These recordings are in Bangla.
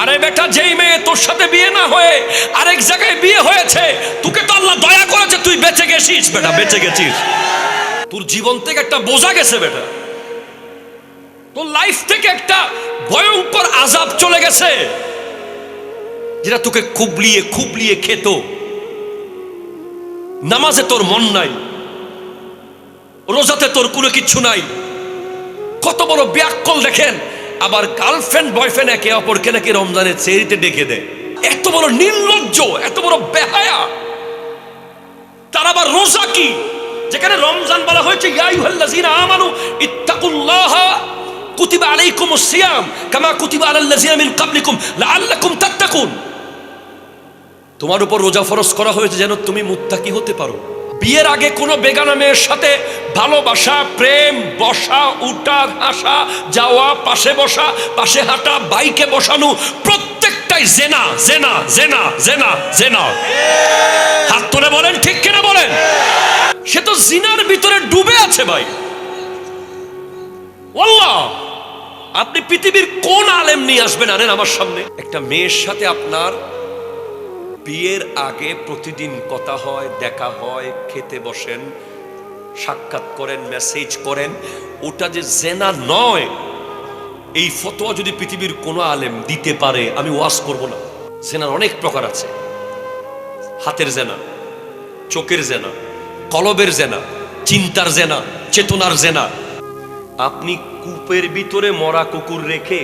আরে বেটা, যেই মেয়ে তোর সাথে বিয়ে না হয়ে আরেক জায়গায় বিয়ে হয়েছে, তোকে তো আল্লাহ দয়া করেছে, তুই বেঁচে গেছিস বেটা, বেঁচে গেছিস। তোর জীবন থেকে একটা বোঝা গেছে বেটা, তোর লাইফ থেকে একটা ভয়ঙ্কর আযাব চলে গেছে, যেটা তোকে খুবলিয়ে খুবলিয়ে খেত। নামাজে তোর মন নাই, রোজাতে তোর কোনো কিচ্ছু নাই। কত বড় ব্যাককল দেখেন। আবার গার্লফ্রেন্ড বয়ফ্রেন্ড একে অপরকে নাকি রমজানের চেরিতে ডেকে দেয়। এত বড় নির্লজ্জ, এত বড় বেহায়া। তার আবার রোজা কি, যেখানে রমজান বলা হয়েছে ইয়া আইয়ুহাল্লাযীনা আমানু ইত্তাকুল্লাহা কুতিবা আলাইকুমুস সিয়াম কামা কুতিবা আলাল্লাযীনা মিন ক্বাবলিকুম লাআল্লাকুম তাত্তাকুন। তোমার উপর রোজা ফরজ করা হয়েছে যেন তুমি মুত্তাকি হতে পারো। বিয়ের আগে কোনো বেগানা মেয়ের সাথে ভালোবাসা, প্রেম, বসা, উঠা, হাসা, যাওয়া, পাশে বসা, পাশে হাঁটা, বাইকে বসানো, প্রত্যেকটাই জেনা জেনা জেনা জেনা জেনা। হাত তুলে বলেন ঠিক কিনা বলেন। সে তো জিনার ভিতরে ডুবে আছে ভাই। ওয়াল্লাহ, আপনি পৃথিবীর কোন আলেম নিয়ে আসবেন আনেন আমার সামনে, একটা মেয়ের সাথে আপনার বিয়ের আগে প্রতিদিন কথা হয়, দেখা হয়, খেতে বসেন, সাক্ষাৎ করেন, মেসেজ করেন, ওটা যে জেনা নয়, এই ফতোয়া যদি পৃথিবীর কোনো আলেম দিতে পারে আমি ওয়াজ করব না। জেনার অনেক প্রকার আছে। হাতের জেনা, চোখের জেনা, কলবের জেনা, চিন্তার জেনা, চেতনার জেনা। আপনি কূপের ভিতরে মরা কুকুর রেখে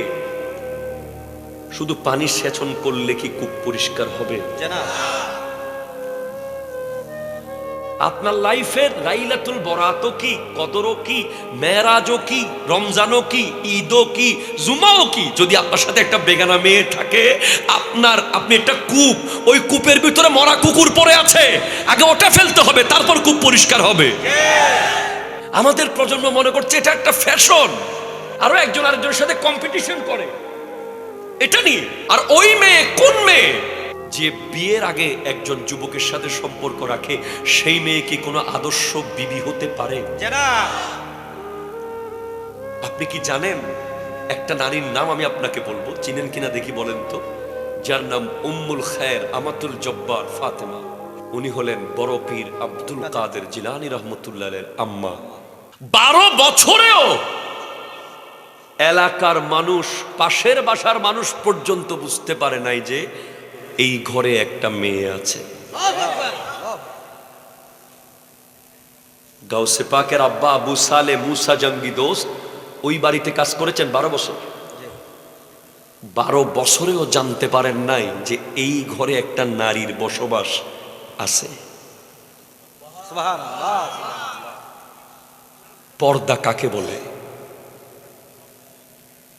শুধু পানি সেচন করলে কি কূপ পরিষ্কার হবে? আপনার লাইফের লাইলাতুল বরাতও কি, কদরও কি, মেরাজও কি, রমজানও কি, ঈদও কি, জুমাও কি, যদি আপনার সাথে একটা বেগানা মেয়ে থাকে, আপনি একটা কূপ, ওই কূপের ভিতরে মরা কুকুর পড়ে আছে, আগে ওটা ফেলতে হবে, তারপর কূপ পরিষ্কার হবে। আমাদের প্রজন্ম মনে করছে এটা একটা ফ্যাশন, আরো একজন আরেকজনের সাথে কম্পিটিশন করে এটা নিয়ে। আর ওই মেয়ে কোন মেয়ে যে বিয়ের আগে একজন যুবকের সাথে সম্পর্ক রাখে, সেই মেয়ে কি কোনো আদর্শ বিবি হতে পারে? আপনি কি জানেন একটা নারীর নাম আমি আপনাকে বলবো, চিনেন কিনা দেখি বলেন তো, যার নাম উম্মুল খায়ের আমাতুল জব্বার ফাতেমা। উনি হলেন বড় পীর আব্দুল কাদের জিলানী রহমতুল্লাহের আম্মা। 12 বছরেও এলাকার মানুষ, পাশের বাসার মানুষ পর্যন্ত বুঝতে পারে নাই যে এই ঘরে একটা মেয়ে আছে। গাউসে পাকের আব্বা আবু সালে মুসা জঙ্গি দোস্ত ওই বাড়িতে কাজ করেছেন 12 বছর। 12 বছরেও জানতে পারেন নাই যে এই ঘরে একটা নারীর বসবাস আছে। পর্দা কাকে বলে?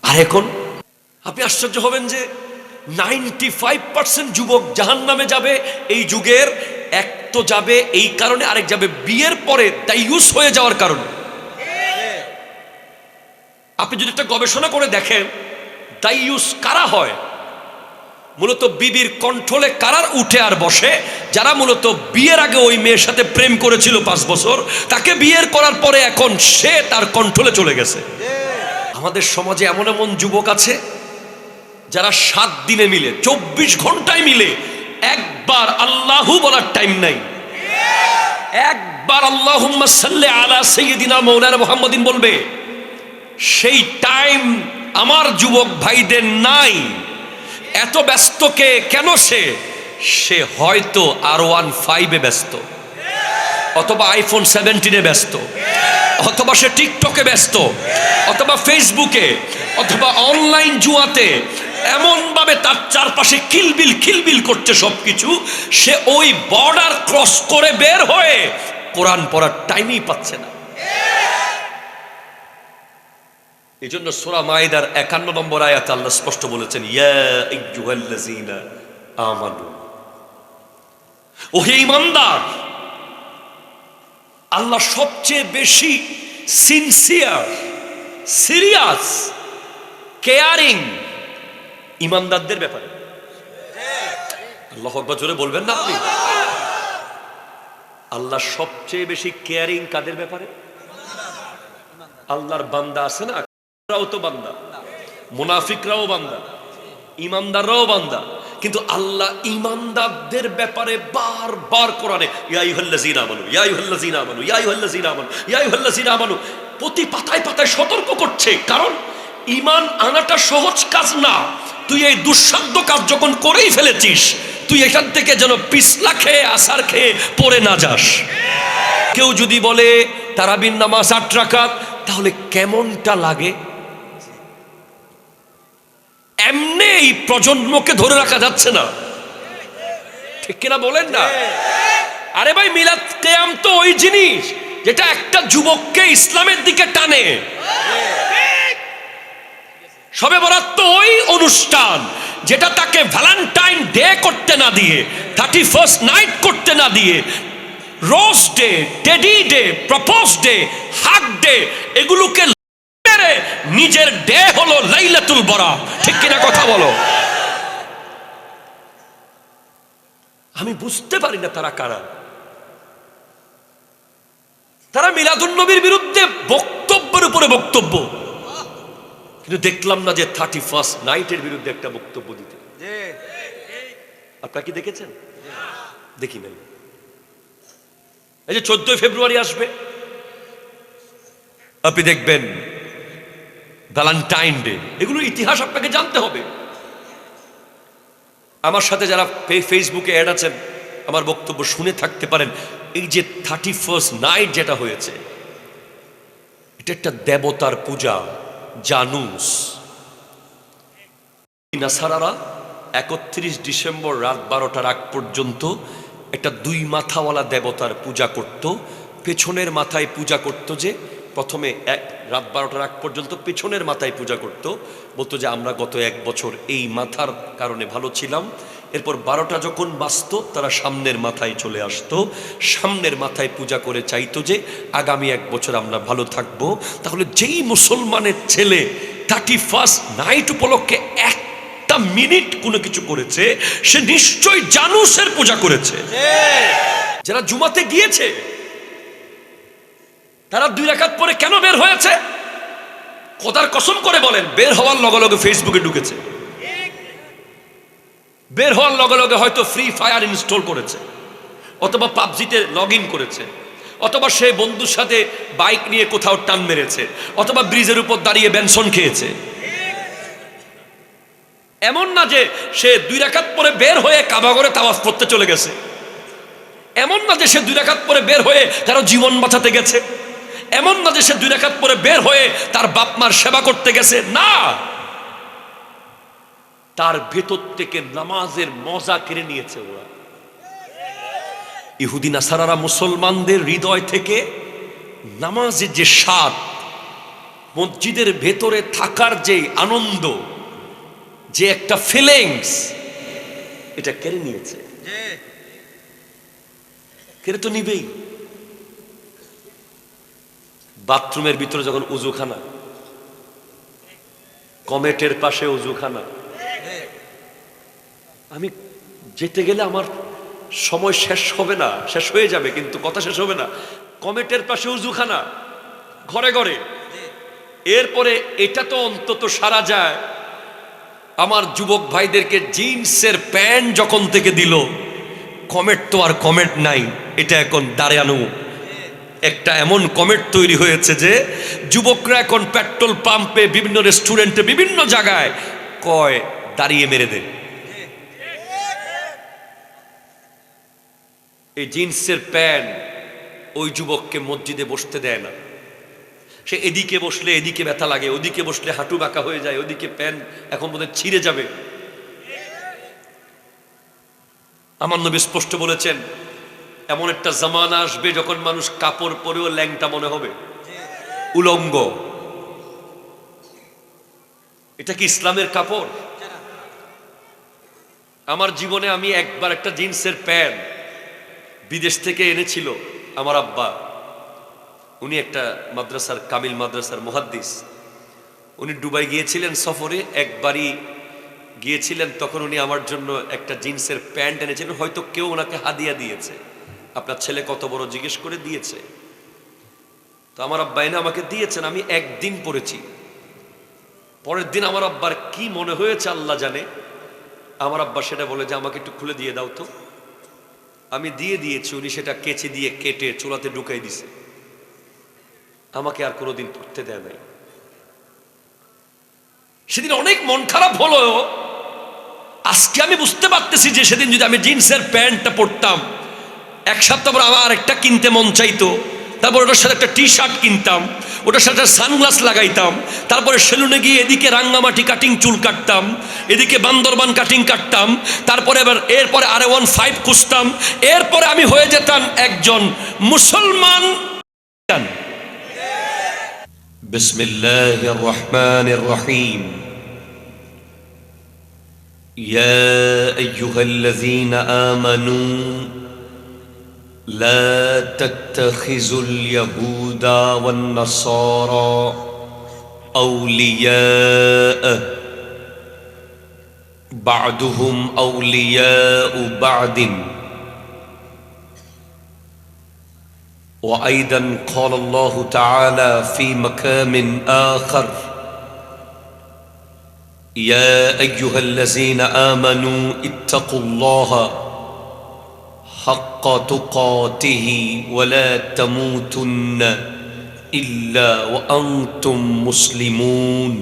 আর এখন আপনি আশ্চর্য হবেন যে 95% যুবক জাহান্নামে যাবে এই যুগের। এক তো যাবে এই কারণে, আরেক যাবে বিয়ের পরে দায়ুস হয়ে যাওয়ার কারণে। আপনি যদি একটা গবেষণা করে দেখেন দায়ুস কারা হয়, মূলত বিবির কন্ট্রোলে কারার উঠে আর বসে, যারা মূলত বিয়ের আগে ওই মেয়ের সাথে প্রেম করেছিল 5 বছর, তাকে বিয়ের করার পরে এখন সে তার কন্ট্রোলে চলে গেছে। আমাদের সমাজে এমন এমন যুবক আছে যারা 7 দিনে মিলে 24 ঘন্টায় মিলে একবার আল্লাহু বলার টাইম নাই, একবার আল্লাহুম্মা সাল্লি আলা সাইয়্যিদিনা মাওলানা মুহাম্মাদিন বলবে, সেই টাইম আমার যুবক ভাইদের নাই। এত ব্যস্ত কে, কেন? সে হয়তো R15 ব্যস্ত, অথবা iPhone 17 ব্যস্ত, অথবা সে টিকটকে ব্যস্ত, অথবা ফেসবুকে, অথবা অনলাইন জুয়াতে, এমন ভাবে তার চারপাশে কিলবিল কিলবিল করছে সবকিছু, সে ওই বর্ডার ক্রস করে বের হয়ে কোরআন পড়ার টাইমই পাচ্ছে না। এই জন্য সূরা মাইদার 51 নম্বর আয়াতে আল্লাহ স্পষ্ট বলেছেন, ইয়া আইয়ুহাল্লাযীনা আমানু, ওহে ঈমানদার, আল্লাহ সবচেয়ে বেশি সিনসিয়ার, সিরিয়াস, কেয়ারিং ঈমানদারদের ব্যাপারে। আল্লাহু আকবার জোরে বলবেন না আপনি? আল্লাহ সবচেয়ে বেশি কেয়ারিং কাদের ব্যাপারে? আল্লাহর বান্দা আছে না, ওরাও তো বান্দা, মুনাফিকরাও বান্দা। ইমানদাররাও বান্দা, কিন্তু আল্লাহ ইমানদারদের ব্যাপারে বারবার কোরআনে ইয়া আইয়ুহাল্লাযীনা আমানু ইয়া আইয়ুহাল্লাযীনা আমানু ইয়া আইয়ুহাল্লাযীনা আমানু ইয়া আইয়ুহাল্লাযীনা আমানু প্রতি পাতায় পাতায় সতর্ক করছে। কারণ ঈমান আনাটা সহজ কাজ না। তুই এই দুঃসাধ্য কাজ যখন করেই ফেলেছিস, তুই এখান থেকে যেন পিছলা খেয়ে আসার খেয়ে পড়ে না যাস। কেউ যদি বলে তারাবির নামাজ 8 রাকাত, তাহলে কেমনটা লাগে? এমনি এই প্রজন্মকে ধরে রাখা যাচ্ছে না, ঠিক কিনা বলেন না? আরে ভাই, মিলাদ কিয়াম তো ওই জিনিস যেটা একটা যুবককে ইসলামের দিকে টানে। শবে বরাত তো ওই অনুষ্ঠান যেটা তাকে ভ্যালেন্টাইন ডে করতে না দিয়ে, 31st নাইট করতে না দিয়ে, rose day, teddy day, propose day, hug day, এগুলোকে নিজের ডে হলো লাইলাতুল বরাত। ঠিক কিনা কথা বলো? আমি বুঝতে পারি না তারা কারা। তারা মিলাদুন নবীর বিরুদ্ধে বক্তব্যের উপরে বক্তব্য, কিন্তু দেখলাম না যে 31st নাইটের বিরুদ্ধে একটা বক্তব্য দিতে। আপনারা কি দেখেছেন? দেখি নাই। এই যে 14 ফেব্রুয়ারি আসবে, আপনি দেখবেন ভ্যালেন্টাইন ডে, এগুলোর ইতিহাস আপনাকে জানতে হবে। আমার সাথে যারা ফেসবুকে অ্যাড আছেন, আমার বক্তব্য শুনে থাকতে পারেন। এই যে 31st নাইট যেটা হয়েছে, এটা একটা দেবতার পূজা, জানুস। নাসারারা 31 ডিসেম্বর রাত 12টার আগ পর্যন্ত একটা 2 মাথাওয়ালা দেবতার পূজা করত। পেছনের মাথায় পূজা করত, যে প্রথমে রাত 12টার আগ পর্যন্ত পেছনের মাথায় পূজা করত। বলতো যে আমরা গত 1 বছর এই মাথার কারণে ভালো ছিলাম। এরপর 12টা যখন বাঁচত, তারা সামনের মাথায় চলে আসতো, সামনের মাথায় পূজা করে চাইতো যে আগামী 1 বছর আমরা ভালো থাকবো। তাহলে যেই মুসলমানের ছেলে 31st নাইট উপলক্ষে 1টা মিনিট কোনো কিছু করেছে, সে নিশ্চয়ই জানুসের পূজা করেছে। যারা জুমাতে গিয়েছে তারা 2 রাকাত পরে কেন বের হয়েছে? খোদার কসম করে বলেন, বের হওয়ার লগে লগে ফেসবুকে ঢুকেছে, বের হওয়ার লগে লগে হয়তো ফ্রি ফায়ার ইনস্টল করেছে, অথবা পাবজিতে লগ ইন করেছে, অথবা সে বন্ধুর সাথে বাইক নিয়ে কোথাও টান মেরেছে, অথবা ব্রিজের উপর দাঁড়িয়ে বেনসন খেয়েছে। এমন না যে সে 2 রাকাত পরে বের হয়ে কাবাগরে তাওয়াফ করতে চলে গেছে, এমন না যে সে 2 রাকাত পরে বের হয়ে কারো জীবন বাঁচাতে গেছে, এমন না যে সে 2 রাকাত পরে বের হয়ে তার বাপ মার সেবা করতে গেছে। না, তার ভেতর থেকে নামাজের মজা কেড়ে নিয়েছে ওরা। ইহুদি নাসারারা মুসলমানদের হৃদয় থেকে নামাজের যে স্বাদ, মসজিদের ভেতরে থাকার যে আনন্দ, যে একটা ফিলিংস, এটা কেড়ে নিয়েছে। কেড়ে তো নিবেই। বাথরুমের ভিতরে যখন উজুখানা, কমেটের পাশে উজুখানা, আমি যেতে গেলে আমার সময় শেষ হবে না, শেষ হয়ে যাবে কিন্তু কথা শেষ হবে না। কমেটের পাশে উজুখানা, ঘরে ঘরে। এরপরে এটা তো অন্তত সারা যায়। আমার যুবক ভাইদেরকে জিন্সের প্যান্ট যখন থেকে দিল, কমেট তো আর কমেট নাই, এটা এখন দাঁড়ানো একটা এমন কমেট তৈরি হয়েছে যে যুবকরা এখন পেট্রোল পাম্পে, বিভিন্ন রেস্টুরেন্টে, বিভিন্ন জায়গায় কয় দাঁড়িয়ে মেরে দেয়। এই জিন্সের প্যান্ট ওই যুবককে মসজিদে বসতে দেয় না। সে এদিকে বসলে এদিকে ব্যথা লাগে, ওদিকে বসলে হাঁটু বাঁকা হয়ে যায়, ওদিকে প্যান্ট এখন বোধহয় ছিঁড়ে যাবে। আমার নবী স্পষ্ট বলেছেন, এমন একটা জামানা আসবে যখন মানুষ কাপড় পরেও ল্যাংটা মনে হবে, উলঙ্গ। এটা কি ইসলামের কাপড়? আমার জীবনে আমি একবার একটা জিন্সের প্যান্ট বিদেশ থেকে এনেছিল আমার আব্বা। উনি একটা মাদ্রাসার, কামিল মাদ্রাসার মুহাদ্দিস। উনি দুবাই গিয়েছিলেন সফরে, একবারই গিয়েছিলেন। তখন উনি আমার জন্য একটা জিন্সের প্যান্ট এনেছিলেন। হয়তো কেউ ওনাকে হাদিয়া দিয়েছে, আপনার ছেলে কত বড় জিজ্ঞেস করে দিয়েছে। তো আমার আব্বা এনে আমাকে দিয়েছেন, আমি একদিন পরেছি। পরের দিন আমার আব্বার কি মনে হয়েছে আল্লাহ জানে, আমার আব্বা সেটা বলে যে আমাকে একটু খুলে দিয়ে দাও তো। আমি দিয়ে দিয়েছি, উনি সেটা কেচে দিয়ে কেটে চুলাতে ঢুকাই দিছে, আমাকে আর কোনোদিন পড়তে দেয় নাই। সেদিন অনেক মন খারাপ হলো। আজকে আমি বুঝতে পারতেছি যে সেদিন যদি আমি জিন্সের প্যান্টটা পরতাম, এক সপ্তাহ পর আমার একটা কিনতে মন চাইতো, তারপর ওটার সাথে একটা টি শার্ট কিনতাম, ওটার সাথে সানগ্লাস লাগাইতাম, তারপরে সেলুনে গিয়ে এদিকে রাঙ্গামাটি কাটিং চুল কাটতাম, এদিকে বান্দরবান কাটিং কাটতাম, তারপরে এরপরে R15 খুঁজতাম, এরপরে আমি হয়ে যেতাম একজন মুসলমান। বিসমিল্লাহির রহমানির রহিম। ইয়া আইয়ুহাল্লাযীনা আমানু لا تتخذوا اليهود والنصارى أولياء بعضهم أولياء بعض وأيضا قال الله تعالى في مقام آخر يا أيها الذين آمنوا اتقوا الله حق تقاته ولا تموتن إلا وأنتم مسلمون.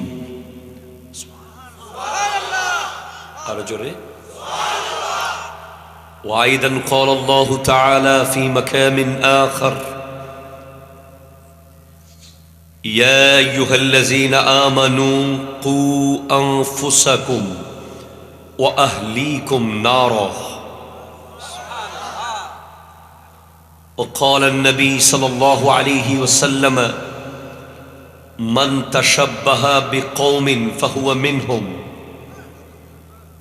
أرجوه. وأيضا قال الله تعالى في مقام آخر يا أيها الذين آمنوا قوا أنفسكم وأهليكم نارا. وقال النبي صلى الله عليه وسلم من تشبه بقوم فهو منهم.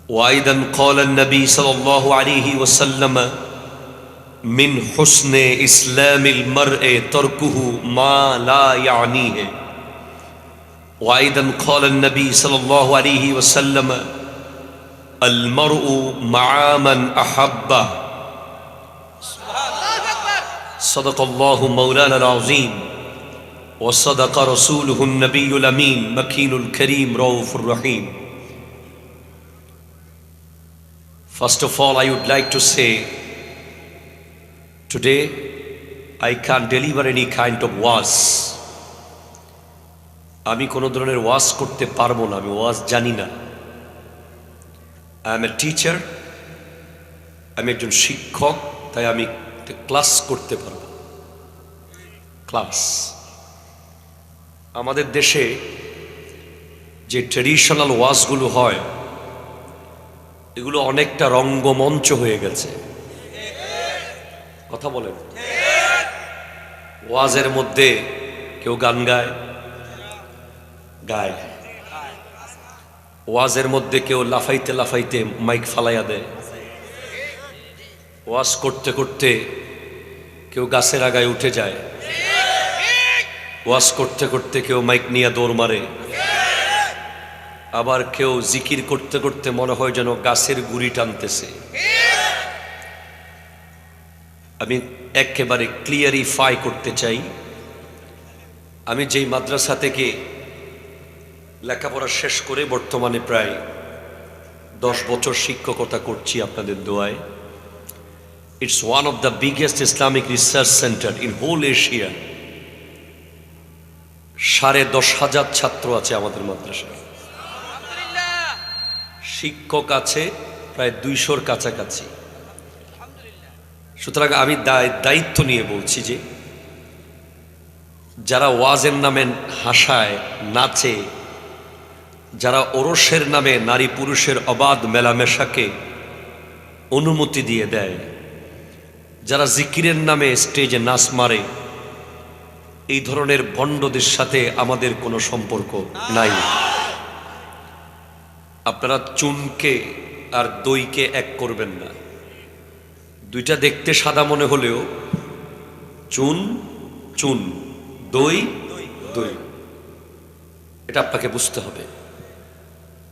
وأيضا قال النبي صلى الله عليه وسلم من حسن إسلام المرء تركه ما لا يعنيه. وأيضا قال النبي صلى الله عليه وسلم المرء مع من أحبه. صدق الله مولانا العظيم وصدق رسوله النبي الأمين مكين الكريم رؤوف الرحيم. First of all, I would like to say today I can't deliver any kind of ওয়াজ। আমি কোনো ধরনের ওয়াজ করতে পারবো না, আমি ওয়াজ জানি না। I am a teacher, আমি একজন শিক্ষক, তাই আমি ক্লাস করতে পারবো। ক্লাস আমাদের দেশে যে ট্রেডিশনাল ওয়াজগুলো হয় এগুলো অনেকটা রঙ্গমঞ্চ হয়ে গেছে। কথা বলেন। ওয়াজের মধ্যে কেউ গান গায়, ওয়াজের মধ্যে কেউ লাফাইতে লাফাইতে মাইক ফালাইয়া দেয়, ওয়াজ করতে করতে কেউ গাছের আগায় উঠে যায়, ওয়াজ করতে করতে কেউ মাইক নিয়ে দৌড় মারে, আবার কেউ জিকির করতে করতে মনে হয় যেন গাছের গুড়ি টানতেছে। আমি একেবারে ক্লিয়ারিফাই করতে চাই, আমি যেই মাদ্রাসা থেকে লেখাপড়া শেষ করে বর্তমানে প্রায় 10 বছর শিক্ষকতা করছি আপনাদের দোয়ায়। It's one of the biggest Islamic research center in whole Asia. 10,500 ছাত্র আছে আমাদের মাদ্রাসায়, শিক্ষক আছে প্রায় 200-র কাছাকাছি। সুতরাং আমি দায়িত্ব নিয়ে বলছি যে যারা ওয়াজের নামে হাসায়, নাচে, যারা ওরসের নামে নারী পুরুষের অবাধ মেলামেশাকে অনুমতি দিয়ে দেয়, যারা জিকিরের নামে স্টেজে নাচ মারে, এই ধরনের ভণ্ডদের সাথে আমাদের কোনো সম্পর্ক নাই। আপনারা চুনকে আর দইকে এক করবেন না। দুইটা দেখতে সাদা মনে হলেও চুন চুন, দই দই, এটা আপনাকে বুঝতে হবে।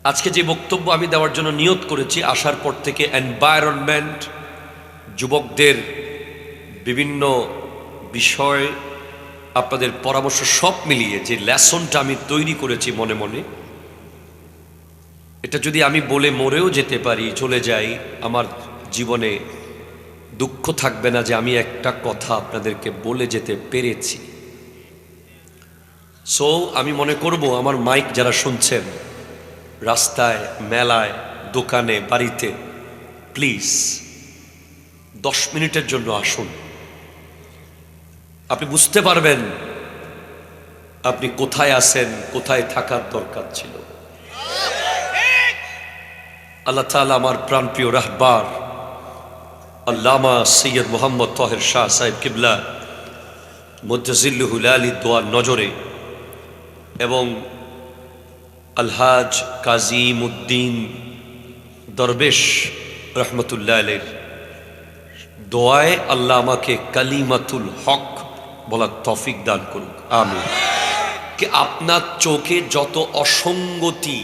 আজকে যে বক্তব্য আমি দেওয়ার জন্য নিয়ত করেছি, আসার পর থেকে এনভায়রনমেন্ট, যুবকদের বিভিন্ন বিষয়, আপনাদের পরামর্শ সব মিলিয়ে যে লেসনটা আমি তৈরি করেছি মনে মনে, এটা যদি আমি বলে মরেও যেতে পারি, চলে যাই, আমার জীবনে দুঃখ থাকবে না যে আমি একটা কথা আপনাদেরকে বলে যেতে পেরেছি। সো আমি মনে করব আমার মাইক যারা শুনছেন, রাস্তায়, মেলায়, দোকানে, বাড়িতে, প্লিজ 10 মিনিটের জন্য আসুন। আপনি বুঝতে পারবেন আপনি কোথায় আছেন, কোথায় থাকার দরকার ছিল। আল্লাহ তাআলা আমার প্রাণপ্রিয় রাহবার আল্লামা সৈয়দ মোহাম্মদ তাহের শাহ সাহেব কিবলা মুজ্জাজিল্লুহুল আলী দোয়ার নজরে এবং আলহাজ কাজীম উদ্দিন দরবেশ রহমতুল্লাহ আলাইহির দোয়ায় আল্লাহ আমাকে কালিমাতুল হক বলার তৌফিক দান করুক, আমিন। কি আপনার চোখে যত অসঙ্গতি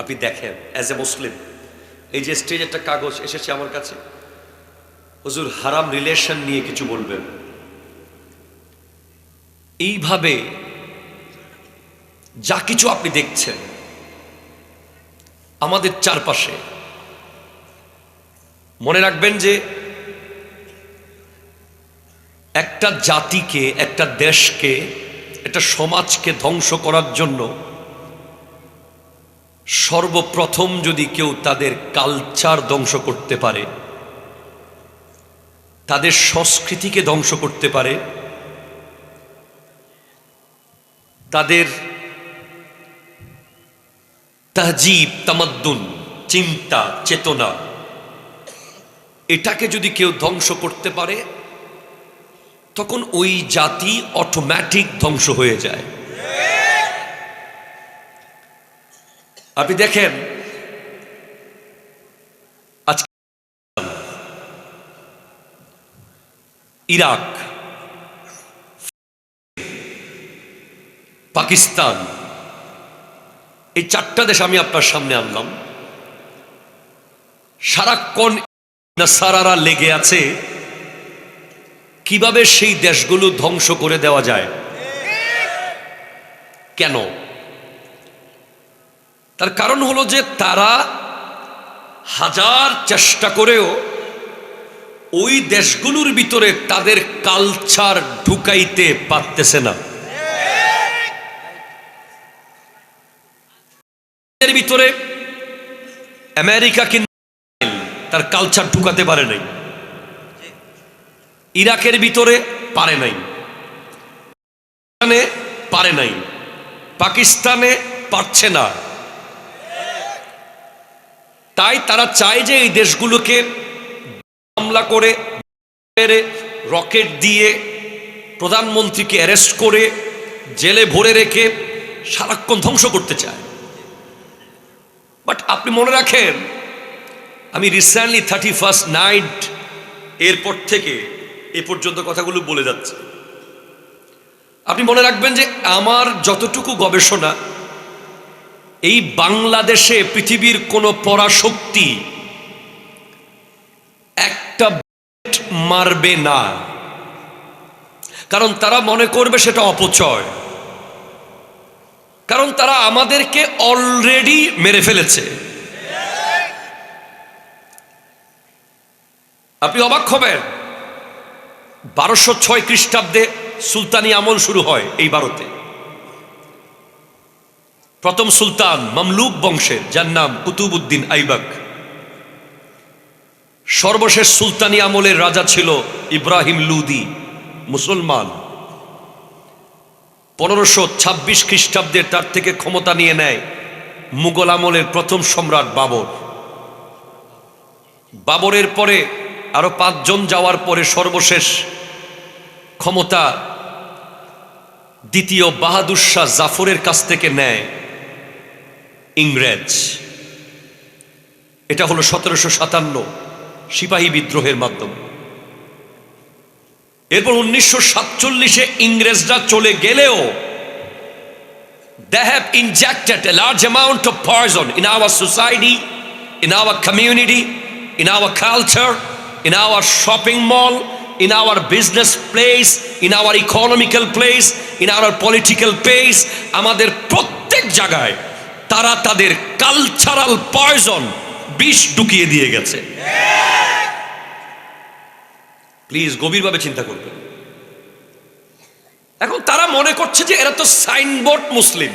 আপনি দেখেন অ্যাজ এ মুসলিম, এই যে স্টেজ একটা কাগজ এসেছে আমার কাছে, হুজুর হারাম রিলেশন নিয়ে কিছু বলবেন, এইভাবে যা কিছু আপনি দেখছেন আমাদের চারপাশে, মনে রাখবেন যে একটা জাতিকে, একটা দেশকে, একটা সমাজকে ধ্বংস করার জন্য সর্বপ্রথম যদি কেউ তাদের কালচার ধ্বংস করতে পারে, তাদের সংস্কৃতিকে ধ্বংস করতে পারে, তাদের তাহজিব, তামাদ্দুন, চিন্তা, চেতনা, এটাকে যদি কেউ ধ্বংস করতে পারে, তখন ওই জাতি অটোমেটিক ধ্বংস হয়ে যায়। আপনি দেখেন আজকে ইরাক, পাকিস্তান, এই 4টা দেশ আমি আপনার সামনে আনলাম। সারাক্ষণ নাসারারা লেগে আছে কিভাবে সেই দেশগুলো ধ্বংস করে দেওয়া যায়। কেন? তার কারণ হলো যে তারা হাজার চেষ্টা করেও ওই দেশগুলোর ভিতরে তাদের কালচার ঢুকাইতে পারতেছে না। এর ভিতরে আমেরিকা কিন্তু তার কালচার ঢুকাতে পারে নাই, ইরাকের ভিতরে পারে নাই, পারে নাই, পাকিস্তানে পারছে না। তাই তারা চায় যে এই দেশগুলোকে হামলা করে, রকেট দিয়ে, প্রধানমন্ত্রীকে অ্যারেস্ট করে জেলে ভরে রেখে সারাক্ষণ ধ্বংস করতে চায়। বাট আপনি মনে রাখেন, আমি রিসেন্টলি 31st নাইট এরপর থেকে এ পর্যন্ত কথাগুলো বলে যাচ্ছে। আপনি মনে রাখবেন যে আমার যতটুকু গবেষণা, এই বাংলাদেশে পৃথিবীর কোন পরাশক্তি একটা মারবে না, কারণ তারা মনে করবে সেটা অপচয়, কারণ তারা আমাদেরকে অলরেডি মেরে ফেলেছে। আপনি অবাক হবেন, 1206 খ্রিস্টাব্দে সুলতানি আমল শুরু হয় এই ভারতে। প্রথম সুলতান মামলুক বংশের, যার নাম কুতুবউদ্দিন আইবাক। সর্বশেষ সুলতানি আমলের রাজা ছিল ইব্রাহিম লুদি, মুসলমান। 1526 খ্রিস্টাব্দে তার থেকে ক্ষমতা নিয়ে নেয় মুঘল আমলের প্রথম সম্রাট বাবর। বাবরের পরে আরো 5 জন যাওয়ার পরে সর্বশেষ ক্ষমতা দ্বিতীয় বাহাদুর শাহ জাফরের কাছ থেকে নেয় ইংরেজ। এটা হলো 1757 সিপাহী বিদ্রোহের মাধ্যমে। এরপর 1947-এ ইংরেজরা চলে গেলেও they have injected a large amount of poison in our society, in our community, in our culture, in our shopping mall, in our business place, in our economical place, in our political place. আমাদের প্রত্যেক জায়গায় তারা তাদের কালচারাল পয়জন বিষ ঢুকিয়ে দিয়ে গেছে। প্লিজ গভীরভাবে চিন্তা করবেন। এখন তারা মনে করছে যে এরা তো সাইনবোর্ড মুসলিম,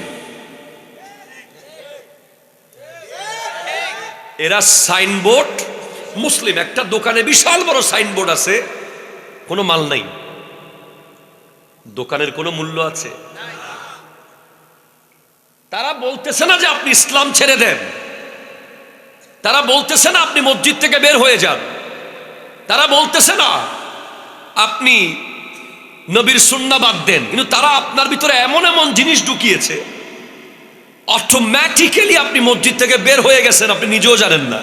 এরা সাইনবোর্ড মুসলিম। একটা দোকানে বিশাল বড় সাইনবোর্ড আছে, কোনো মাল নাই, দোকানের কোনো মূল্য আছে? তারা বলতেছে না যে আপনি ইসলাম ছেড়ে দেন, তারা বলতেছে না আপনি মসজিদ থেকে বের হয়ে যান, তারা বলতেছে না আপনি নবীর সুন্নাহ বাদ দেন, কিন্তু তারা আপনার ভিতরে এমন এমন জিনিস ঢুকিয়েছে অটোমেটিক্যালি আপনি মসজিদ থেকে বের হয়ে গেছেন, আপনি নিজেও জানেন না।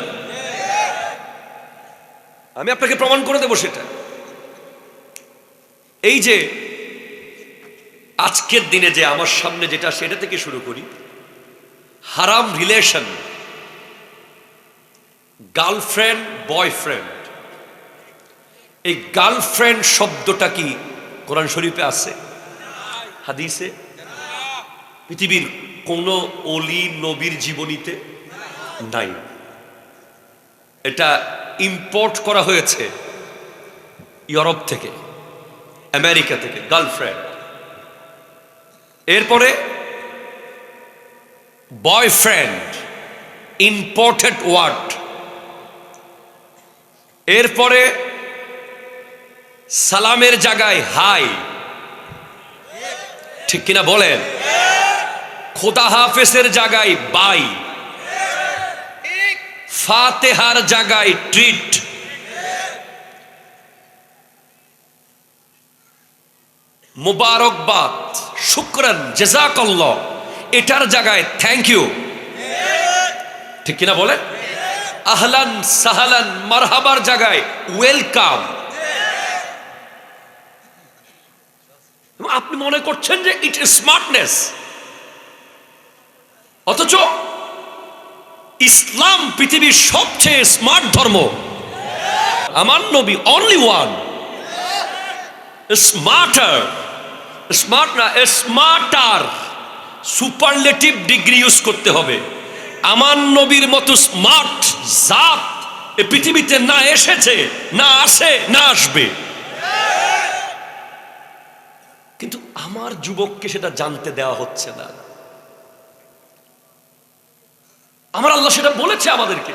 আমি আপনাকে প্রমাণ করে দেব সেটা। এই যে আজকের দিনে যে আমার সামনে যেটা, সেটা থেকে শুরু করি। হারাম রিলেশন, গার্লফ্রেন্ড বয়ফ্রেন্ড। এই গার্লফ্রেন্ড শব্দটা কি কোরআন শরীফে আছে? হাদিসে? পৃথিবীর কোন অলি নবীর জীবনীতে নাই। এটা ইম্পোর্ট করা হয়েছে ইউরোপ থেকে, আমেরিকা থেকে, গার্লফ্রেন্ড। এরপরে বয়ফ্রেন্ড, ইম্পোর্টেড ওয়ার্ড। এরপরে সালামের জায়গায় হাই, ঠিক কিনা বলেন? খোদা হাফেজের জায়গায় বাই, ফাতেহার জায়গায় ট্রিট, মুবারকবাদ, শুকরান, জাযাকাল্লাহ, এটার জায়গায় থ্যাংক ইউ, ঠিক কিনা বলেন? আহলান সাহলান মারহাবার জায়গায় ওয়েলকাম। আপনি মনে করছেন যে ইট ইজ স্মার্টনেস, অথচ ইসলাম পৃথিবীর সবচেয়ে স্মার্ট ধর্ম। আমার নবী অনলি ওয়ান, স্মার্টার, স্মার্ট না স্মার্টার, সুপারলেটিভ ডিগ্রি ইউজ করতে হবে। আমার নবীর মতো স্মার্ট জাত এই পৃথিবীতে না এসেছে, না আসে, না আসবে। কিন্তু আমার যুবককে সেটা জানতে দেওয়া হচ্ছে না। আমার আল্লাহ সেটা বলেছে আমাদেরকে।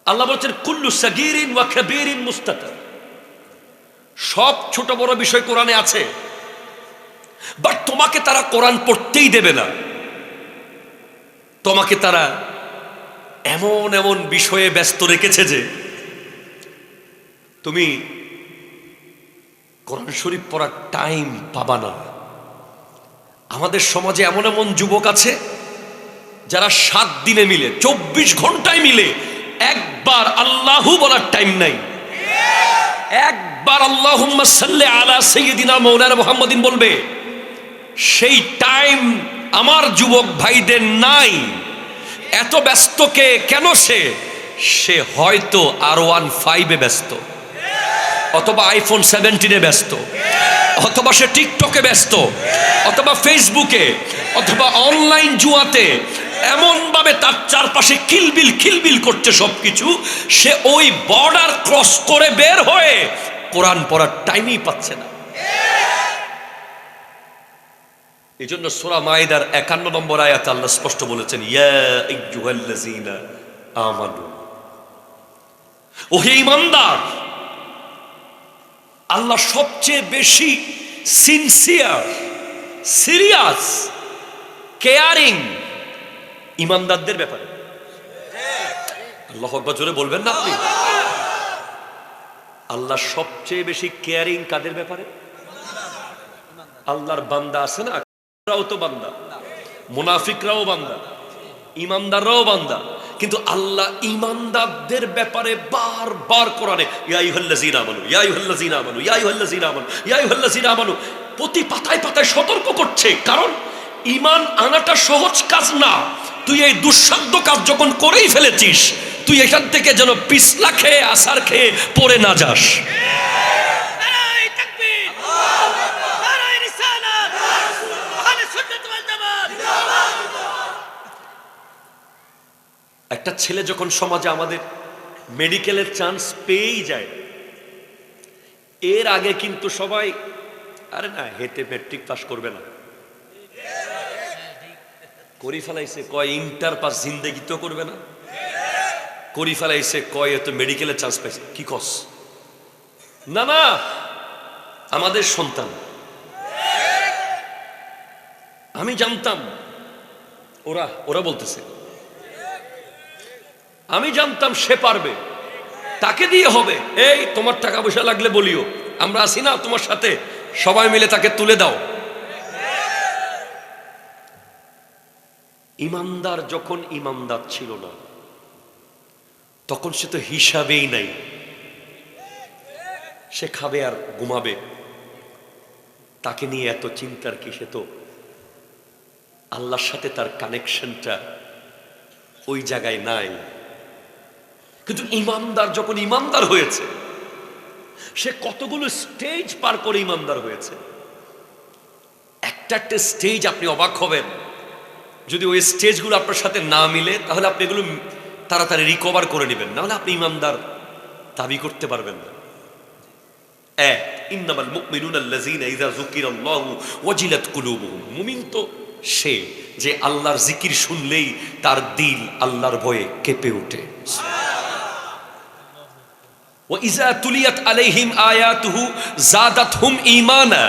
আল্লাহ বলছেন কুল্লু সাগীরিন ওয়া কাবীরিন মুস্তাতার। সব ছোট বড় বিষয় কোরআনে আছে, বাট তোমাকে তারা কোরআন পড়তেই দেবে না। তোমাকে তারা এমন এমন বিষয়ে ব্যস্ত রেখেছে যে তুমি কোরআন শরীফ পড়ার টাইম পাবা না। আমাদের সমাজে এমন এমন যুবক আছে যারা 7 দিনে মিলে 24 ঘন্টায় মিলে একবার আল্লাহু বলার টাইম নাই, একবার আল্লাহুম্মা সাল্লি আলা সাইয়্যিদিনা মাওলানা মুহাম্মাদিন বলবে, সেই টাইম আমার যুবক ভাইদের নাই। এত ব্যস্ত কে? কেন? সে হয়তো R15 ব্যস্ত, অথবা আইফোন 17 ব্যস্ত, অথবা সে টিকটকে ব্যস্ত, অথবা ফেসবুকে, অথবা অনলাইন জুয়াতে। এমন ভাবে তার চারপাশে খিলবিল করছে সবকিছু, সে ওই বর্ডার ক্রস করে বের হয়ে কোরআন পড়ার টাইমই পাচ্ছে না। এই জন্য সূরা মাইদার 51 নম্বর আয়াতে আল্লাহ স্পষ্ট বলেছেন, ইয়া আইয়ুহাল্লাযীনা আমানু, ও হে ঈমানদার। আল্লাহ সবচেয়ে বেশি সিনসিয়ার, সিরিয়াস, কেয়ারিং ঈমানদারদের ব্যাপারে। আল্লাহু আকবার, জোরে বলবেন না আপনি? আল্লাহ সবচেয়ে বেশি কেয়ারিং কাদের ব্যাপারে? আল্লাহর বান্দা আছে না, রাও তো বান্দা, মুনাফিকরাও বান্দা, ঈমানদাররাও বান্দা। কিন্তু আল্লাহ ঈমানদারদের ব্যাপারে বারবার কোরআনে ইয়া আইয়ুহাল্লাযীনা আমানু, ইয়া আইয়ুহাল্লাযীনা আমানু, ইয়া আইয়ুহাল্লাযীনা আমানু, ইয়া আইয়ুহাল্লাযীনা আমানু প্রতি পাতায় পাতায় সতর্ক করছে। কারণ ঈমান আনাটা সহজ কাজ না। তুই এই দুঃসাধ্য কাজ যখন করেই ফেলেছিস, তুই এখান থেকে যেন পিছলা খেয়ে আসার খেয়ে পড়ে না যাস। একটা ছেলে যখন সমাজে আমাদের মেডিকেলের চান্স পেয়েই যায়, এর আগে কিন্তু সবাই আরে না হেঁটে ম্যাট্রিক পাস করবে না, করি ফেলাইছে কয় ইন্টার পাস জিন্দেগি তো করবে না, করি ফেলাইছে কয় এত মেডিকেলের চান্স পাইছে কি কস না না আমাদের সন্তান। আমি জানতাম ওরা ওরা বলতেছে আমি জানতাম সে পারবে, তাকে দিয়ে হবে। এই তোমার টাকা পয়সা লাগলে বলিও, আমরা আছি না তোমার সাথে, সবাই মিলে তাকে তুলে দাও। ইমানদার যখন ইমানদার ছিল না তখন সে তো হিসাবেই নাই, সে খাবে আর ঘুমাবে, তাকে নিয়ে এত চিন্তার কি? সে তো আল্লাহর সাথে তার কানেকশনটা ওই জায়গায় নাই। কিন্তু ইমানদার যখন ইমানদার হয়েছে, সে কতগুলো স্টেজ পার করে ইমানদার হয়েছে। একটা একটা স্টেজ আপনি অবাক হবেন, যদি ওই স্টেজগুলো আপনার সাথে না মিলে তাহলে আপনি এগুলো তাড়াতাড়ি রিকভার করে নেবেন, নাহলে আপনি ইমানদার দাবি করতে পারবেন না। ইন্নামাল মুমিনুনা আল্লাযীনা ইযা যুকিরাল্লাহু ওয়াজিলাত কুলুবুহুম, মুমিন তো সে যে আল্লাহর জিকির শুনলেই তার দিল আল্লাহর ভয়ে কেঁপে ওঠে। ওয়া ইযা তুলিয়াত আলাইহিম আয়াতুহু যাদাতহুম ঈমানা,